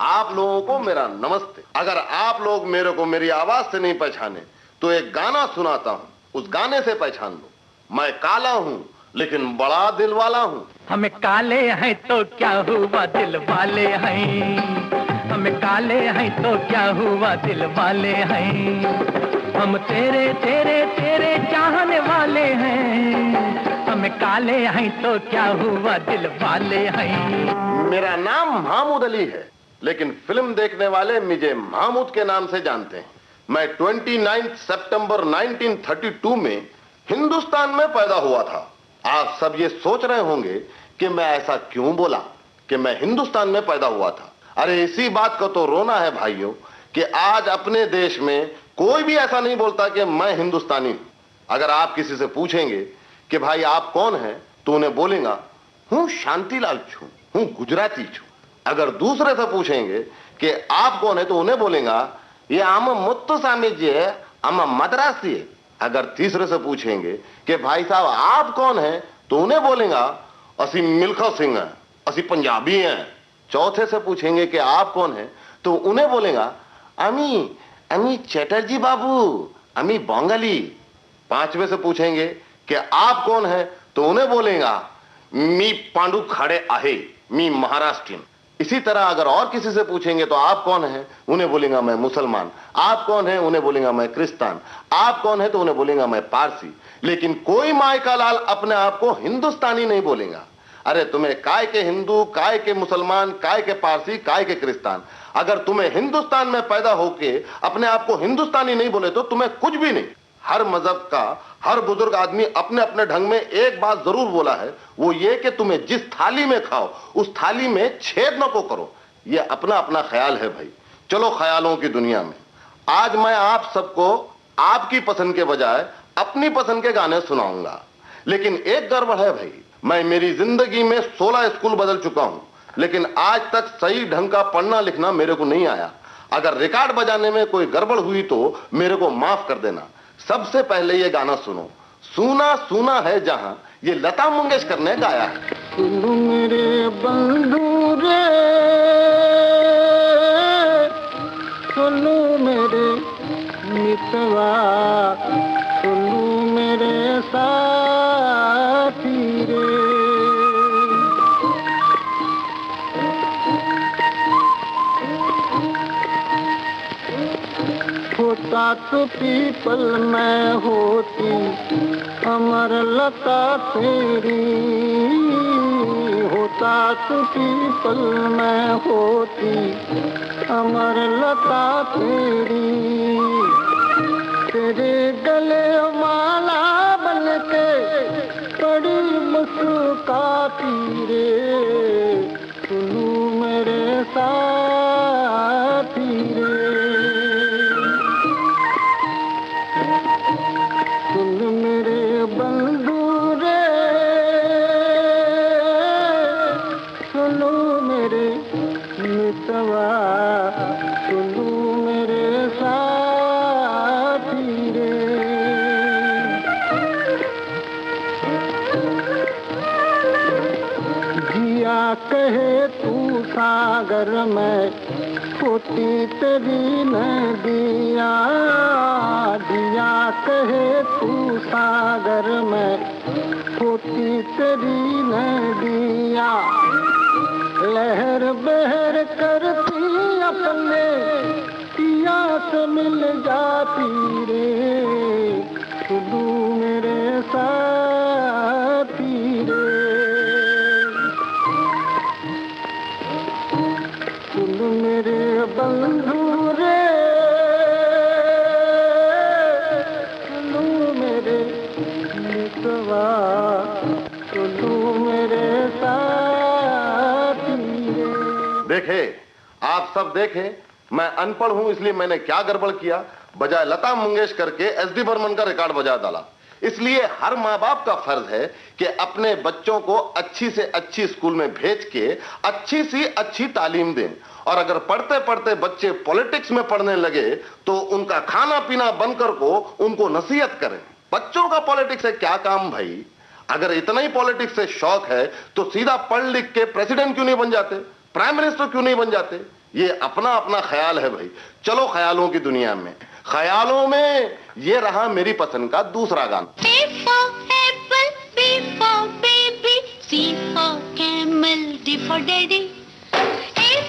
आप लोगों को मेरा नमस्ते। अगर आप लोग मेरे को मेरी आवाज से नहीं पहचाने तो एक गाना सुनाता हूँ, उस गाने से पहचान लो। मैं काला हूँ लेकिन बड़ा दिल वाला हूँ। हमें काले हैं तो क्या हुआ दिल वाले हैं, हमें काले हैं तो क्या हुआ दिल वाले हैं, हम तेरे तेरे तेरे चाहने वाले हैं, हमें काले हैं तो क्या हुआ दिल वाले हैं। मेरा नाम महमूद अली है लेकिन फिल्म देखने वाले मुझे महमूद के नाम से जानते हैं। मैं 29 सितंबर 1932 में हिंदुस्तान में पैदा हुआ था। आप सब ये सोच रहे होंगे कि मैं ऐसा क्यों बोला कि मैं हिंदुस्तान में पैदा हुआ था। अरे इसी बात का तो रोना है भाइयों कि आज अपने देश में कोई भी ऐसा नहीं बोलता कि मैं हिंदुस्तानी हूं। अगर आप किसी से पूछेंगे कि भाई आप कौन हैं तो उन्हें बोलेगा हूं शांतिलाल छू, हूं गुजराती छू। अगर दूसरे से पूछेंगे कि आप कौन है तो उन्हें बोलेगा ये आम मुत्तुस्वामी जी है, आम मद्रासी है। अगर तीसरे से पूछेंगे कि भाई साहब आप कौन हैं तो उन्हें बोलेगा असी मिल्खा सिंह हैं, असी पंजाबी हैं। चौथे से पूछेंगे कि आप कौन हैं तो उन्हें बोलेगा अमी अमी चटर्जी बाबू, अमी बंगाली। पांचवे से पूछेंगे कि आप कौन हैं तो उन्हें बोलेगा मी पांडु खड़े आहे, मी महाराष्ट्रियन। इसी तरह अगर और किसी से पूछेंगे तो आप कौन हैं उन्हें बोलेगा मैं मुसलमान, आप कौन हैं उन्हें बोलेगा मैं क्रिश्चियन, आप कौन है तो उन्हें बोलेगा मैं पारसी। लेकिन कोई माई का लाल अपने आप को हिंदुस्तानी नहीं बोलेगा। अरे तुम्हें काय के हिंदू, काय के मुसलमान, काय के पारसी, काय के क्रिश्चियन, अगर तुम्हें हिंदुस्तान में पैदा होके अपने आप को हिंदुस्तानी नहीं बोले तो तुम्हें कुछ भी नहीं। हर मजहब का हर बुजुर्ग आदमी अपने अपने ढंग में एक बात जरूर बोला है, वो ये कि तुम्हें जिस थाली में खाओ उस थाली में छेद न को करो। ये अपना अपना ख्याल है भाई। चलो ख्यालों की दुनिया में आज मैं आप सबको आपकी पसंद के बजाय अपनी पसंद के गाने सुनाऊंगा। लेकिन एक गड़बड़ है भाई, मैं मेरी जिंदगी में 16 स्कूल बदल चुका हूं लेकिन आज तक सही ढंग का पढ़ना लिखना मेरे को नहीं आया। अगर रिकॉर्ड बजाने में कोई गड़बड़ हुई तो मेरे को माफ कर देना। सबसे पहले ये गाना सुनो, सूना सूना है जहां, ये लता मंगेशकर ने गाया है। सुनो मेरे बंधु रे, सुनो मेरे मितवा, सुनो मेरे साथी रे। फोटो होता तो पीपल में होती अमर लता तेरी, होता तो पीपल में होती अमर लता तेरी, तेरे गले माला बनके बड़ी मुस्काती रे, सुनू मेरे साथी रे, सुन मेरे बंधु रे, सुनो मेरे मितवा, सुनो मेरे साथी रे। जिया कहे तू सागर में होती तेरी नदिया, दिया कहे तू सागर में होती तेरी नदिया, लहर बहर करती अपने पिया से मिल जाती रे, सुनू मेरे साथी रे, सुन मेरे बंधु रे, सुनो मेरे मितवा, सुनो मेरे साथी रे। देखे, आप सब देखे, मैं अनपढ़ हूं इसलिए मैंने क्या गड़बड़ किया, बजाय लता मंगेशकर के एसडी बर्मन का रिकॉर्ड बजा डाला। इसलिए हर माँ बाप का फर्ज है कि अपने बच्चों को अच्छी से अच्छी स्कूल में भेज के अच्छी सी अच्छी तालीम दें, और अगर पढ़ते पढ़ते बच्चे पॉलिटिक्स में पढ़ने लगे तो उनका खाना पीना बंद कर को उनको नसीहत करें। बच्चों का पॉलिटिक्स से क्या काम भाई? अगर इतना ही पॉलिटिक्स से शौक है तो सीधा पढ़ लिख के प्रेसिडेंट क्यों नहीं बन जाते, प्राइम मिनिस्टर क्यों नहीं बन जाते? ये अपना अपना ख्याल है भाई। चलो ख्यालों की दुनिया में, ख्यालों में ये रहा मेरी पसंद का दूसरा गाना। A for apple, B for baby, C for camel, D for daddy. A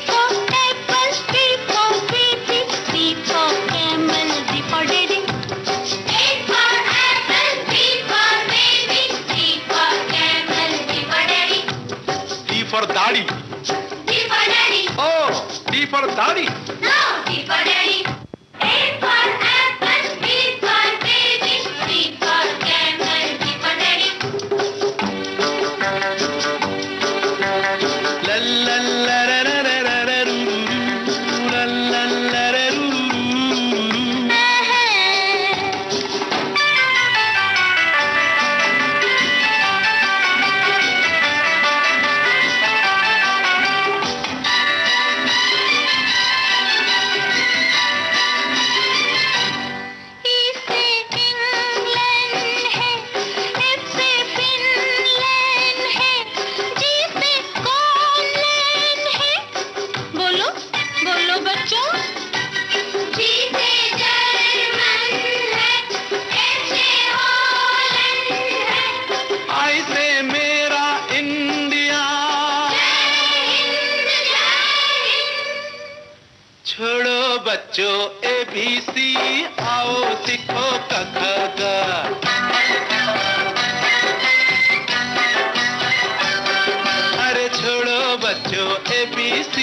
for apple, B for baby, C for camel, D for daddy. A for apple, B for baby, C for camel, D for daddy. D for दाढ़ी। D for daddy. Oh, D for दाढ़ी। No, D for daddy. A for apple, B for baby, C for camel, D for daddy. La la la la la la la la la la la la la इसे England है, इसे Finland है, जिसे कॉनलैंड है। बोलो बोलो बच्चों। जिसे जर्मन है, ऐसे हॉलैंड है। आई से मेरा इंडिया। छोड़ो बच्चों ABC, आओ सीखो क ख ग। अरे छोड़ो बच्चों ABC,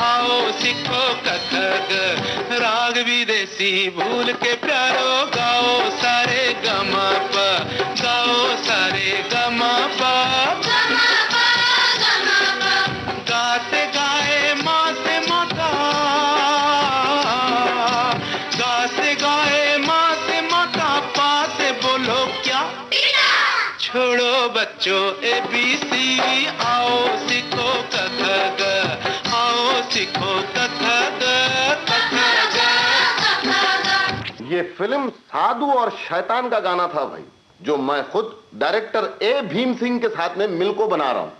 आओ सीखो क ख ग। राग विदेशी भूल के प्यारो, गाओ सारे गमा प, गाओ सारे गमा प। गाते गाए माँ से माता, गाते गाए माँ से माता, पा से बोलो क्या? छोड़ो बच्चों ABC, आओ सीखो क ख ग, आओ सीखो क ख ग, क ख ग। ये फिल्म साधु और शैतान का गाना था भाई, जो मैं खुद डायरेक्टर ए भीम सिंह के साथ में मिलकर बना रहा हूं।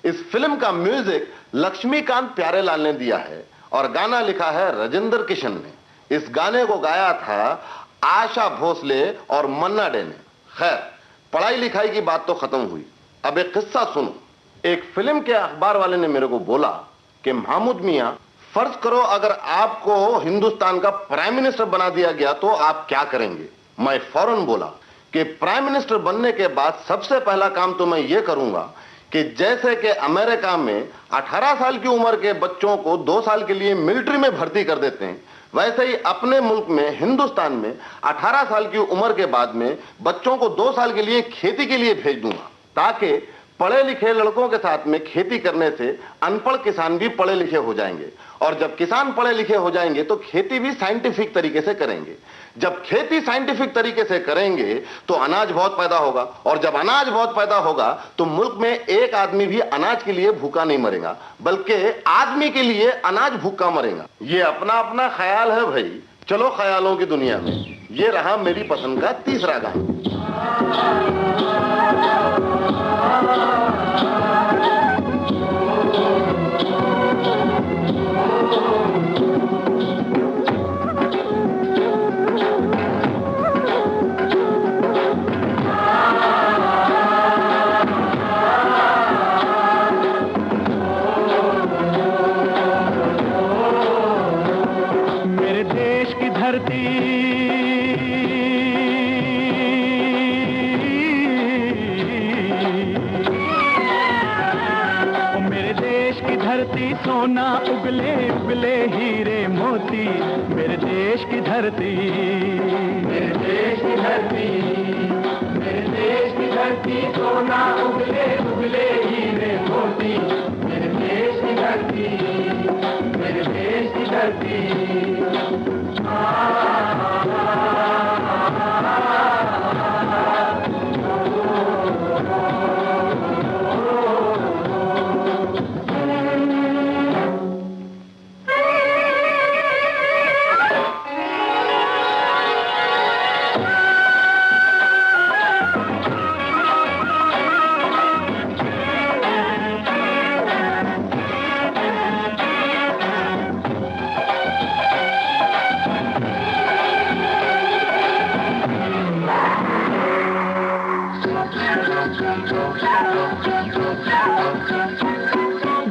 इस फिल्म का म्यूजिक लक्ष्मीकांत प्यारेलाल ने दिया है और गाना लिखा है राजेंद्र किशन ने। इस गाने को गाया था आशा भोसले और मन्ना डे ने। खैर, पढ़ाई लिखाई की बात तो खत्म हुई, अब एक किस्सा सुनो। एक फिल्म के अखबार वाले ने मेरे को बोला कि महमूद मियां फर्ज करो अगर आपको हिंदुस्तान का प्राइम मिनिस्टर बना दिया गया तो आप क्या करेंगे? मैं फौरन बोला कि प्राइम मिनिस्टर बनने के बाद सबसे पहला काम तो मैं ये करूंगा कि जैसे कि अमेरिका में 18 साल की उम्र के बच्चों को 2 साल के लिए मिलिट्री में भर्ती कर देते हैं, वैसे ही अपने मुल्क में हिंदुस्तान में 18 साल की उम्र के बाद में बच्चों को 2 साल के लिए खेती के लिए भेज दूंगा, ताकि पढ़े लिखे लड़कों के साथ में खेती करने से अनपढ़ किसान भी पढ़े लिखे हो जाएंगे, और जब किसान पढ़े लिखे हो जाएंगे तो खेती भी साइंटिफिक तरीके से करेंगे। जब खेती साइंटिफिक तरीके से करेंगे तो अनाज बहुत पैदा होगा, और जब अनाज बहुत पैदा होगा तो मुल्क में एक आदमी भी अनाज के लिए भूखा नहीं मरेगा, बल्कि आदमी के लिए अनाज भूखा मरेगा। ये अपना अपना ख्याल है भाई, चलो ख्यालों की दुनिया में। ये रहा मेरी पसंद का तीसरा गाना। सोना उगले उगले हीरे मोती, मेरे देश की धरती, मेरे देश की धरती, मेरे देश की धरती, सोना उगले उगले हीरे मोती, मेरे देश की धरती, मेरे देश की धरती।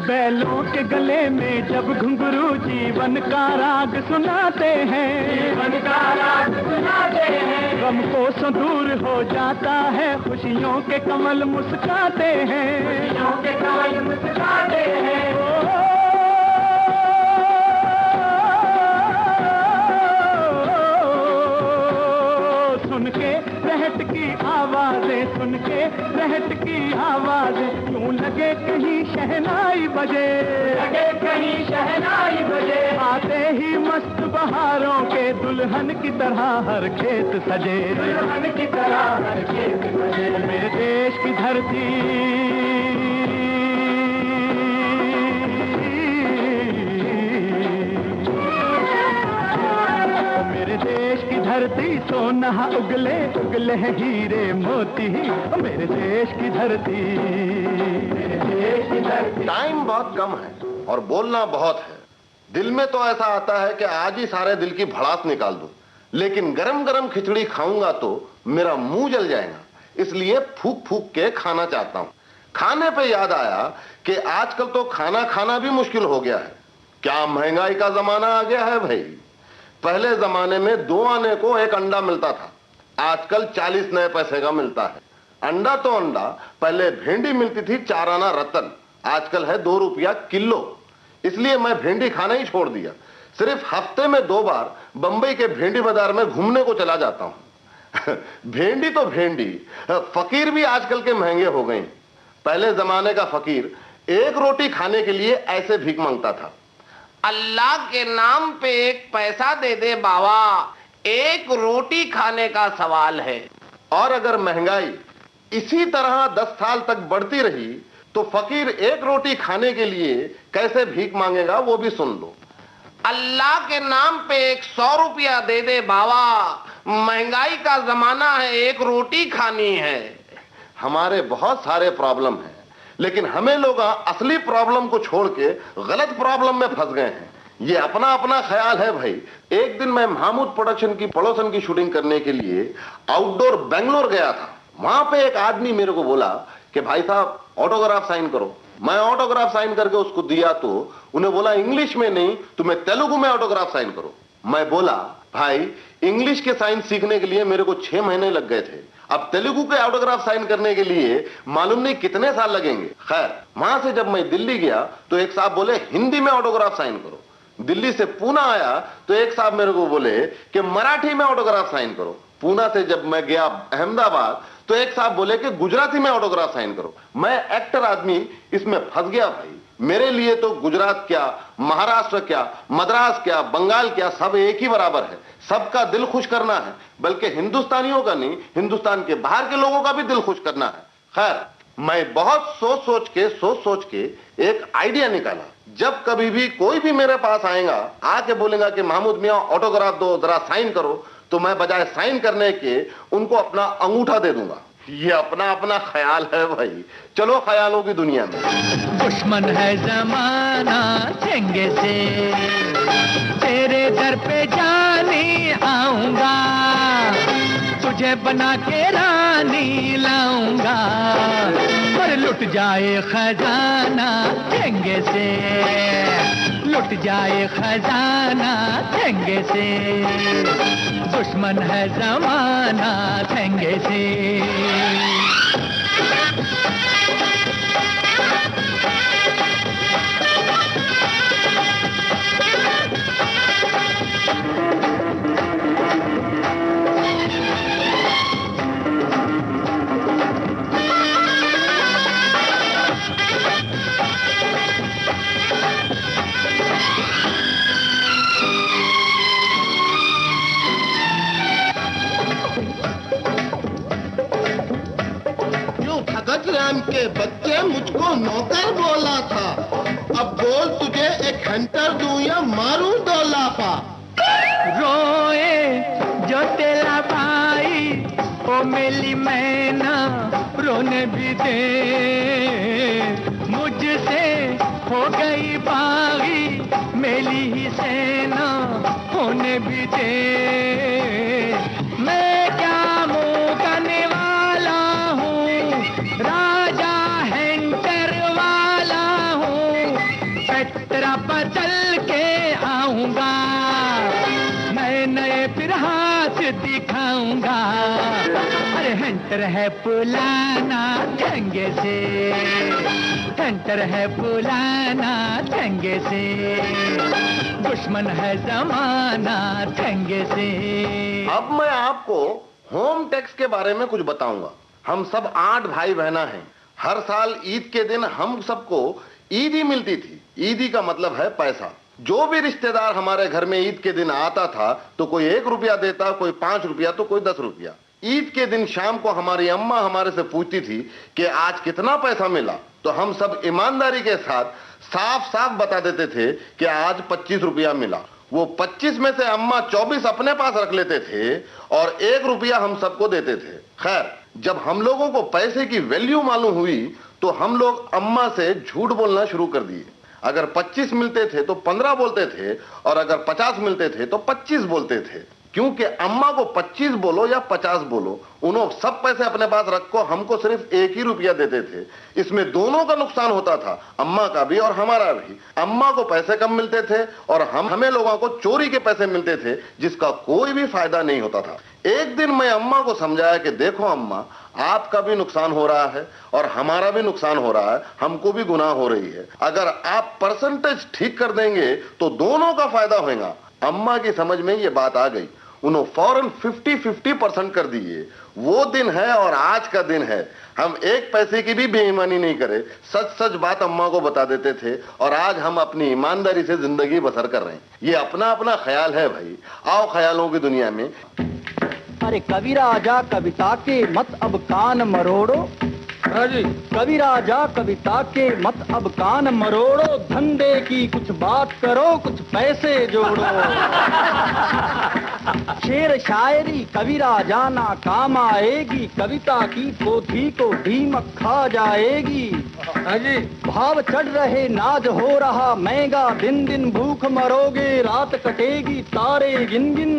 बैलों के गले में जब घुंघरू जीवन का राग सुनाते हैं, जीवन का राग सुनाते हैं, गम को दूर हो जाता है, खुशियों के कमल मुस्काते हैं, खुशियों के कमल मुस्काते हैं। सुन के रहट की आवाजें, सुन के रहट की आवाजें, यूं लगे कहीं शहनाई बजे, लगे कहीं शहनाई बजे। आते ही मस्त बहारों के दुल्हन की तरह हर खेत सजे, दुल्हन की तरह हर खेत सजे। मेरे देश की धरती, मेरे देश की धरती, सोना उगले उगले हीरे मोती, मेरे देश की धरती, मेरे देश की धरती। टाइम बहुत कम है और बोलना बहुत है। दिल में तो ऐसा आता है कि आज ही सारे दिल की भड़ास निकाल दूं, लेकिन गरम गरम खिचड़ी खाऊंगा तो मेरा मुंह जल जाएगा, इसलिए फूक फूक के खाना चाहता हूं। खाने पे याद आया कि आजकल तो खाना खाना भी मुश्किल हो गया है। क्या महंगाई का जमाना आ गया है भाई। पहले जमाने में 2 आने को एक अंडा मिलता था, आजकल 40 नए पैसे का मिलता है। अंडा तो अंडा, पहले भिंडी मिलती थी 4 आना रतन, आजकल है 2 रुपया किलो। इसलिए मैं भिंडी खाना ही छोड़ दिया। सिर्फ हफ्ते में 2 बार बंबई के भिंडी बाजार में घूमने को चला जाता हूं। भिंडी तो भिंडी, फकीर भी आजकल के महंगे हो गए। पहले जमाने का फकीर एक रोटी खाने के लिए ऐसे भीख मांगता था, अल्लाह के नाम पे एक पैसा दे दे बाबा, एक रोटी खाने का सवाल है। और अगर महंगाई इसी तरह 10 साल तक बढ़ती रही तो फकीर एक रोटी खाने के लिए कैसे भीख मांगेगा वो भी सुन लो। अल्लाह के नाम पे 100 रुपया दे दे बाबा, महंगाई का जमाना है, एक रोटी खानी है। हमारे बहुत सारे प्रॉब्लम हैं, लेकिन हमें लोग असली प्रॉब्लम को छोड़ के गलत प्रॉब्लम में फंस गए हैं। ये अपना अपना ख्याल है भाई। एक दिन मैं महमूद प्रोडक्शन की पड़ोसन की शूटिंग करने के लिए आउटडोर बेंगलोर गया था। वहां पे एक आदमी मेरे को बोला कि भाई साहब ऑटोग्राफ साइन करो। मैं ऑटोग्राफ साइन करके उसको दिया तो उन्हें बोला इंग्लिश में नहीं, तुम्हें तेलुगु में ऑटोग्राफ साइन करो। मैं बोला भाई इंग्लिश के साइन सीखने के लिए मेरे को 6 महीने लग गए थे, अब तेलुगु के ऑटोग्राफ साइन करने के लिए मालूम नहीं कितने साल लगेंगे। खैर वहां से जब मैं दिल्ली गया तो एक साहब बोले हिंदी में ऑटोग्राफ साइन करो। दिल्ली से पूना आया तो एक साहब मेरे को बोले कि मराठी में ऑटोग्राफ साइन करो। पूना से जब मैं गया अहमदाबाद तो एक साहब बोले कि गुजराती में ऑटोग्राफ साइन करो। मैं एक्टर आदमी इसमें फंस गया भाई। मेरे लिए तो गुजरात क्या, महाराष्ट्र क्या, मद्रास क्या, बंगाल क्या, सब एक ही बराबर है। सबका दिल खुश करना है, बल्कि हिंदुस्तानियों का नहीं, हिंदुस्तान के बाहर के लोगों का भी दिल खुश करना है। खैर मैं बहुत सोच सोच के एक आइडिया निकाला। जब कभी भी कोई भी मेरे पास आएगा, आके बोलेगा कि महमूद मियां ऑटोग्राफ दो, जरा साइन करो, तो मैं बजाय साइन करने के उनको अपना अंगूठा दे दूंगा। ये अपना अपना ख्याल है भाई, चलो ख्यालों की दुनिया में। दुश्मन है जमाना चंगे से, तेरे दर पे जाने आऊंगा, तुझे बना के रानी लाऊंगा, पर लुट जाए खजाना चंगे से, लुट जाए खजाना चंगे से, दुश्मन है जमाना चंगे से। राम के बच्चे मुझको नौकर बोला था, अब बोल तुझे एक हंटर दूं या मारूं 2 लाफा। रोए जो तेरा भाई ओ मेरी मैना रोने भी दे, मुझसे हो गई बागी मेरी ही सेना होने भी दे। मैं क्या मुंह करने वाला हूँ, राजा हेंटर वाला हूँ, पेट्रा बदल के आऊंगा, नए नए फिर हाथ दिखाऊंगा। अरे हेंटर है पुलाना ठंगे से, हेंटर है पुलाना ठंगे से, दुश्मन है जमाना ठंगे से। अब मैं आपको होम टैक्स के बारे में कुछ बताऊंगा। हम सब 8 भाई बहना हैं। हर साल ईद के दिन हम सबको ईदी मिलती थी। ईदी का मतलब है पैसा। जो भी रिश्तेदार हमारे घर में ईद के दिन आता था तो कोई 1 रुपया देता, कोई 5 रुपया तो कोई 10 रुपया। ईद के दिन शाम को हमारी अम्मा हमारे से पूछती थी कि आज कितना पैसा मिला, तो हम सब ईमानदारी के साथ साफ साफ बता देते थे कि आज 25 रुपया मिला। वो 25 में से अम्मा 24 अपने पास रख लेते थे और 1 रुपया हम सबको देते थे। खैर जब हम लोगों को पैसे की वैल्यू मालूम हुई तो हम लोग अम्मा से झूठ बोलना शुरू कर दिए। अगर 25 मिलते थे तो 15 बोलते थे और अगर 50 मिलते थे तो 25 बोलते थे, क्योंकि अम्मा को 25 बोलो या 50 बोलो, उन्होंने सब पैसे अपने पास रखो, हमको सिर्फ 1 ही रुपया देते थे। इसमें दोनों का नुकसान होता था, अम्मा का भी और हमारा भी। अम्मा को पैसे कम मिलते थे और हमें लोगों को चोरी के पैसे मिलते थे, जिसका कोई भी फायदा नहीं होता था। एक दिन मैं अम्मा को समझाया कि देखो अम्मा, आपका भी नुकसान हो रहा है और हमारा भी नुकसान हो रहा है, हमको भी गुनाह हो रही है। अगर आप परसेंटेज ठीक कर देंगे तो दोनों का फायदा होगा। अम्मा की समझ में ये बात आ गई। उन्होंने फौरन 50-50% कर दिए। वो दिन है और आज का दिन है। हम 1 पैसे की भी बेईमानी नहीं करे, सच सच बात अम्मा को बता देते थे और आज हम अपनी ईमानदारी से जिंदगी बसर कर रहे हैं। ये अपना अपना ख्याल है भाई। आओ ख्यालों की दुनिया में। अरे कवि राजा कविता के मत अब कान मरोड़ो, कवि राजा कविता के मत अब कान मरोड़ो, धंधे की कुछ बात करो, कुछ पैसे जोड़ो। शेर शायरी कवि राजा ना काम आएगी, कविता की पोथी को दीमक खा जाएगी। भाव चढ़ रहे नाज हो रहा महंगा, दिन दिन भूख मरोगे रात कटेगी तारे गिन गिन।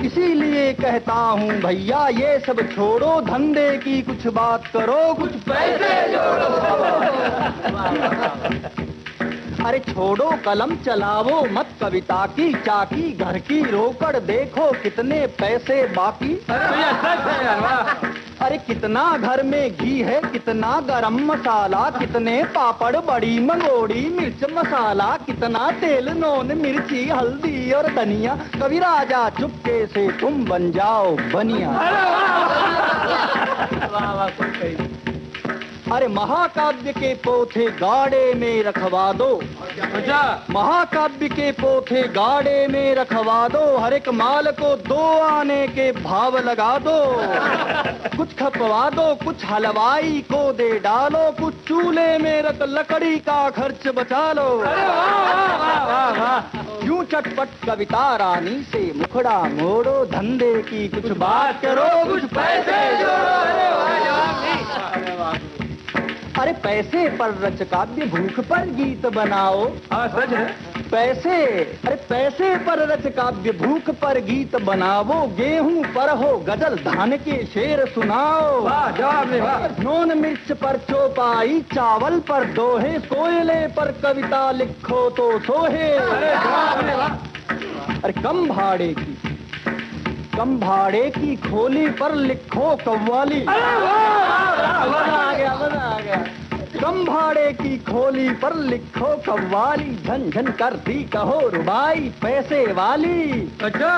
इसीलिए कहता हूँ भैया ये सब छोड़ो, धंधे की कुछ बात करो, कुछ पैसे जोड़ो। अरे छोड़ो कलम चलावो मत कविता की चाकी, घर की रोकड़ देखो कितने पैसे बाकी। अरे कितना घर में घी है, कितना गरम मसाला, कितने पापड़ बड़ी मंगोड़ी मिर्च मसाला, कितना तेल नून मिर्ची हल्दी और धनिया। कवि राजा चुपके से तुम बन जाओ बनिया। अरे महाकाव्य के पोथे गाड़े में रखवा दो, महाकाव्य के पोथे गाड़े में रखवा दो, हर एक माल को 2 आने के भाव लगा दो। कुछ खपवा दो, कुछ हलवाई को दे डालो, कुछ चूल्हे में रख लकड़ी का खर्च बचा लो। यूं चटपट कविता रानी से मुखड़ा मोड़ो, धंधे की कुछ बात करो, कुछ पैसे जोड़ो। अरे पैसे पर रच काव्य, भूख पर गीत बनाओ। सच है। पैसे, अरे पैसे पर रच काव्य, भूख पर गीत बनाओ, गेहूं पर हो गजल, धान के शेर सुनाओ। नून मिर्च पर चौपाई, चावल पर दोहे, कोयले पर कविता लिखो तो सोहे। अरे कम भाड़े की खोली पर लिखो कव्वाली। मजा आ गया। कम भाड़े की खोली पर लिखो कव्वाली, झन झन करती कहो रुबाई पैसे वाली। अच्छा।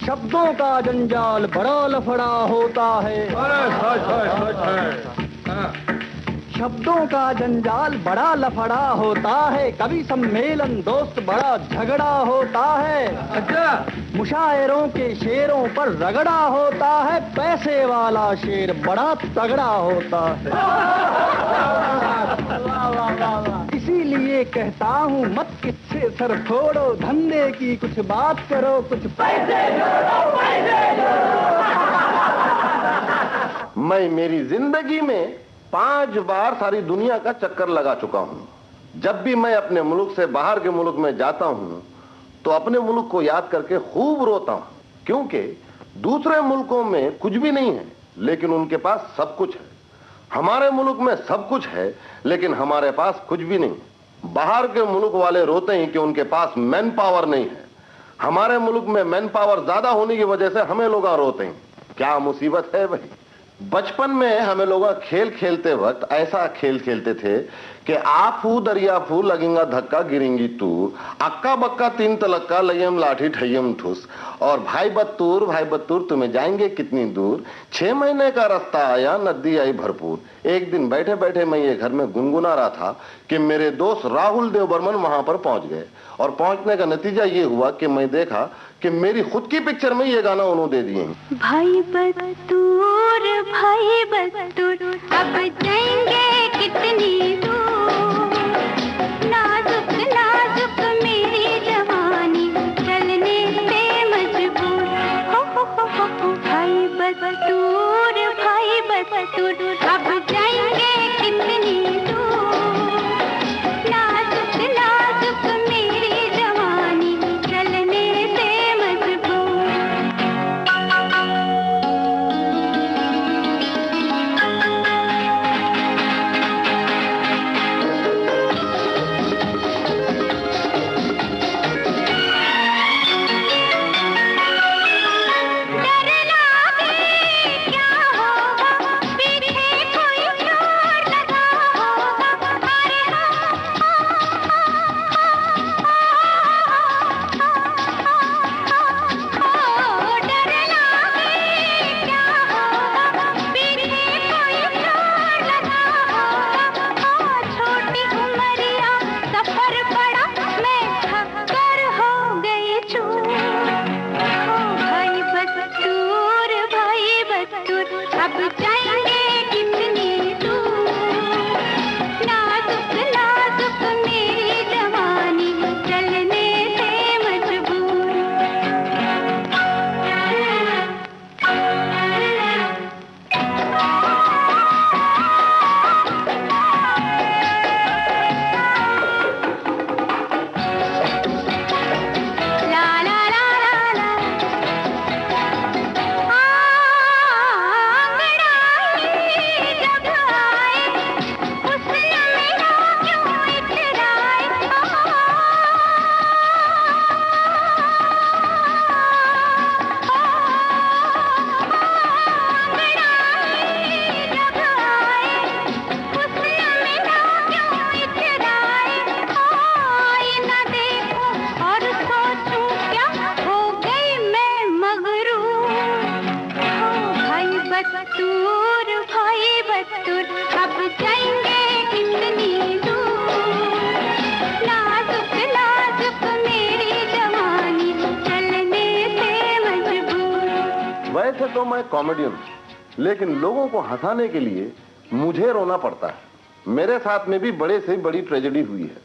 शब्दों का जंजाल बड़ा लफड़ा होता है, शब्दों का जंजाल बड़ा लफड़ा होता है, कवि सम्मेलन दोस्त बड़ा झगड़ा होता है। अच्छा। मुशायरों के शेरों पर रगड़ा होता है, पैसे वाला शेर बड़ा तगड़ा होता है। इसीलिए कहता हूँ मत किससे सर फोड़ो, धंधे की कुछ बात करो, कुछ पैसे जोड़ो, पैसे जोड़ो। मैं मेरी जिंदगी में 5 बार सारी दुनिया का चक्कर लगा चुका हूँ। जब भी मैं अपने मुल्क से बाहर के मुल्क में जाता हूँ तो अपने मुल्क को याद करके खूब रोता हूँ, क्योंकि दूसरे मुल्कों में कुछ भी नहीं है लेकिन उनके पास सब कुछ है। हमारे मुल्क में सब कुछ है लेकिन हमारे पास कुछ भी नहीं। बाहर के मुल्क वाले रोते हैं कि उनके पास मैन पावर नहीं है, हमारे मुल्क में मैन पावर ज्यादा होने की वजह से हमें लोग रोते हैं। क्या मुसीबत है भाई। बचपन में हमें लोग खेल खेलते वक्त ऐसा खेल खेलते थे कि आफू दरिया फू लगेगा धक्का गिरेंगी तू, अक्का बक्का 3 तलक्का लयम लाठी ठयम ठुस, और भाई बत्तूर तुम्हें जाएंगे कितनी दूर, 6 महीने का रास्ता आया नदी आई भरपूर। एक दिन बैठे बैठे मैं ये घर में गुनगुना रहा था कि मेरे दोस्त राहुल देव बर्मन वहां पर पहुंच गए, और पहुंचने का नतीजा ये हुआ कि मैं देखा कि मेरी खुद की पिक्चर में ये गाना उन्होंने दे दिए। भाई बत्तूर अब जाएंगे कितनी दूर, नाजुक नाजुक मेरी जवानी चलने पे मजबूर। हो भाई बत्तूर अब जाएंगे कितनी दूर, नाजुक नाजुक मेरी जवानी चलने पे मजबूर। वैसे तो मैं कॉमेडियन हूं, लेकिन लोगों को हंसाने के लिए मुझे रोना पड़ता है। मेरे साथ में भी बड़े से बड़ी ट्रेजेडी हुई है।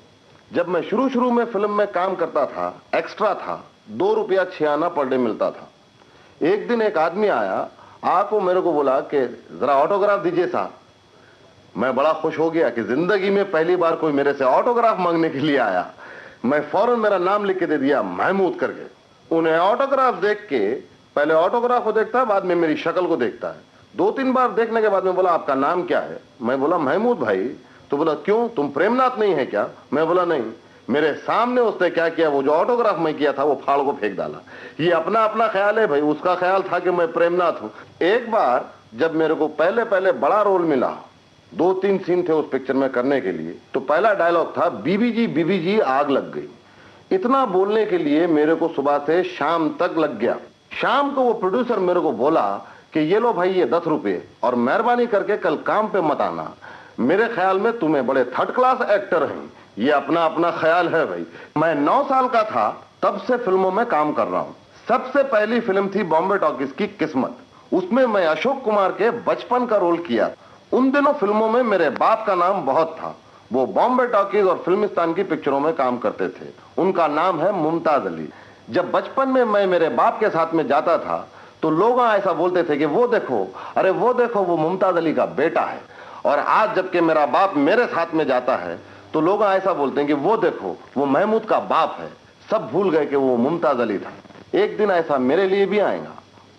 जब मैं शुरू में फिल्म में काम करता था, एक्स्ट्रा था, 2 रुपया 6 आना पर डे मिलता था। एक दिन एक आदमी आया, आको मेरे को बोला कि जरा ऑटोग्राफ दीजिए साहब। मैं बड़ा खुश हो गया कि जिंदगी में पहली बार कोई मेरे से ऑटोग्राफ मांगने के लिए आया। मैं फौरन मेरा नाम लिख के दे दिया, महमूद करके। उन्हें ऑटोग्राफ देख के, पहले ऑटोग्राफ को देखता है, बाद में मेरी शक्ल को देखता है। 2-3 बार देखने के बाद में बोला, आपका नाम क्या है? मैं बोला, महमूद भाई। तो बोला, क्यों, तुम प्रेमनाथ नहीं है क्या? मैं बोला, नहीं। मेरे सामने उसने क्या किया, वो जो ऑटोग्राफ मैं किया था वो फाड़ को फेंक डाला। ये अपना अपना ख्याल है भाई, उसका ख्याल था कि मैं प्रेमनाथ हूं। एक बार जब मेरे को पहले बड़ा रोल मिला, 2-3 सीन थे उस पिक्चर में करने के लिए, तो पहला डायलॉग था, बीबी जी आग लग गई। इतना बोलने के लिए मेरे को सुबह से शाम तक लग गया। शाम को वो प्रोड्यूसर मेरे को बोला कि ये लो भाई, ये 10 रुपए, और मेहरबानी करके कल काम पे मत आना। मेरे ख्याल में तुम्हें बड़े 3rd क्लास एक्टर हैं। ये अपना अपना ख्याल है भाई। मैं 9 साल का था तब से फिल्मों में काम कर रहा हूं। सबसे पहली फिल्म थी बॉम्बे टॉकीज की किस्मत। उसमें मैं अशोक कुमार के बचपन का रोल किया। उन दिनों फिल्मों में मेरे बाप का नाम बहुत था। वो बॉम्बे टॉकीज और फिल्मिस्तान की पिक्चरों में काम करते थे। उनका नाम है मुमताज अली। जब बचपन में मैं मेरे बाप के साथ में जाता था तो लोग ऐसा बोलते थे कि वो देखो, अरे वो देखो, वो मुमताज अली का बेटा है। और आज जबकि मेरा बाप मेरे साथ में जाता है तो लोग ऐसा बोलते हैं कि वो देखो, वो महमूद का बाप है। सब भूल गए कि वो मुमताज अली था। एक दिन ऐसा मेरे लिए भी आएगा,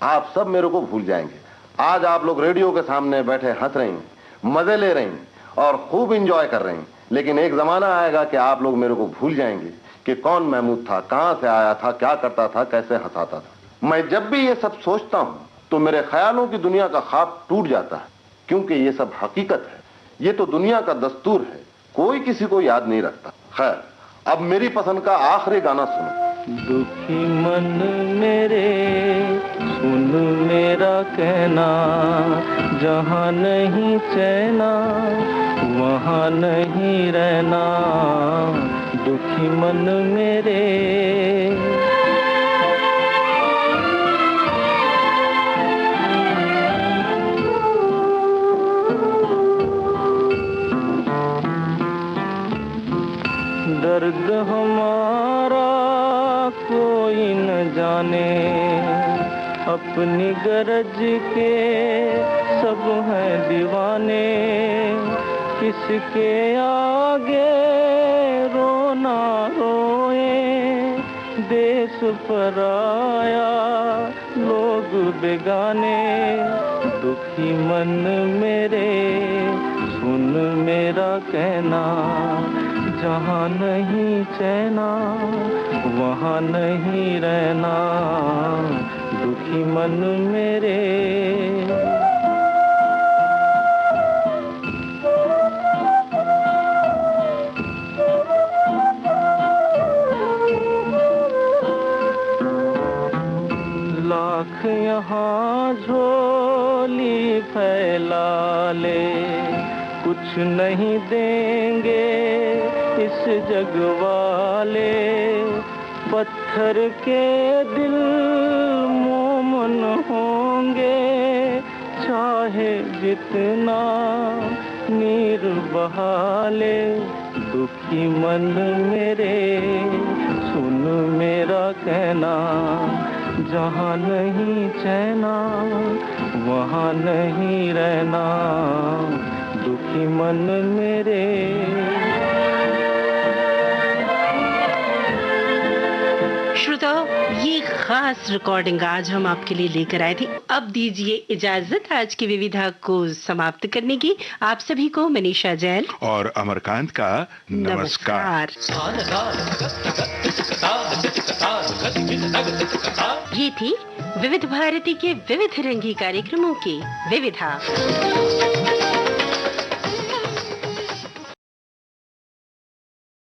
आप सब मेरे को भूल जाएंगे। आज आप लोग रेडियो के सामने बैठे हंस रहे हैं, मजे ले रहे हैं और खूब इंजॉय कर रहे हैं, लेकिन एक जमाना आएगा कि आप लोग मेरे को भूल जाएंगे कि कौन महमूद था, कहां से आया था, क्या करता था, कैसे हंसाता था। मैं जब भी ये सब सोचता हूं तो मेरे ख्यालों की दुनिया का ख्वाब टूट जाता है, क्योंकि ये सब हकीकत है। ये तो दुनिया का दस्तूर है, कोई किसी को याद नहीं रखता। खैर, अब मेरी पसंद का आखिरी गाना सुनो। दुखी मन मेरे सुन मेरा कहना, जहाँ नहीं चैना वहाँ नहीं रहना। दुखी मन मेरे। दर्द हमारा कोई न जाने, अपनी गरज के सब हैं दीवाने। किसके आगे रोना रोए, देश पराया लोग बेगाने। दुखी मन मेरे सुन मेरा कहना, जहाँ नहीं चैना वहाँ नहीं रहना। दुखी मन मेरे। लाख यहाँ झोली फैला ले, कुछ नहीं देंगे इस जग वाले। पत्थर के दिल मोमन होंगे, चाहे जितना नीर बहा ले। दुखी मन मेरे सुन मेरा कहना, जहाँ नहीं चैना वहाँ नहीं रहना। दुखी मन मेरे। श्रोताओ, ये खास रिकॉर्डिंग आज हम आपके लिए लेकर आए थे। अब दीजिए इजाजत आज की विविधा को समाप्त करने की। आप सभी को मनीषा जैन और अमरकांत का नमस्कार। ये थी विविध भारती के विविध रंगी कार्यक्रमों की विविधा।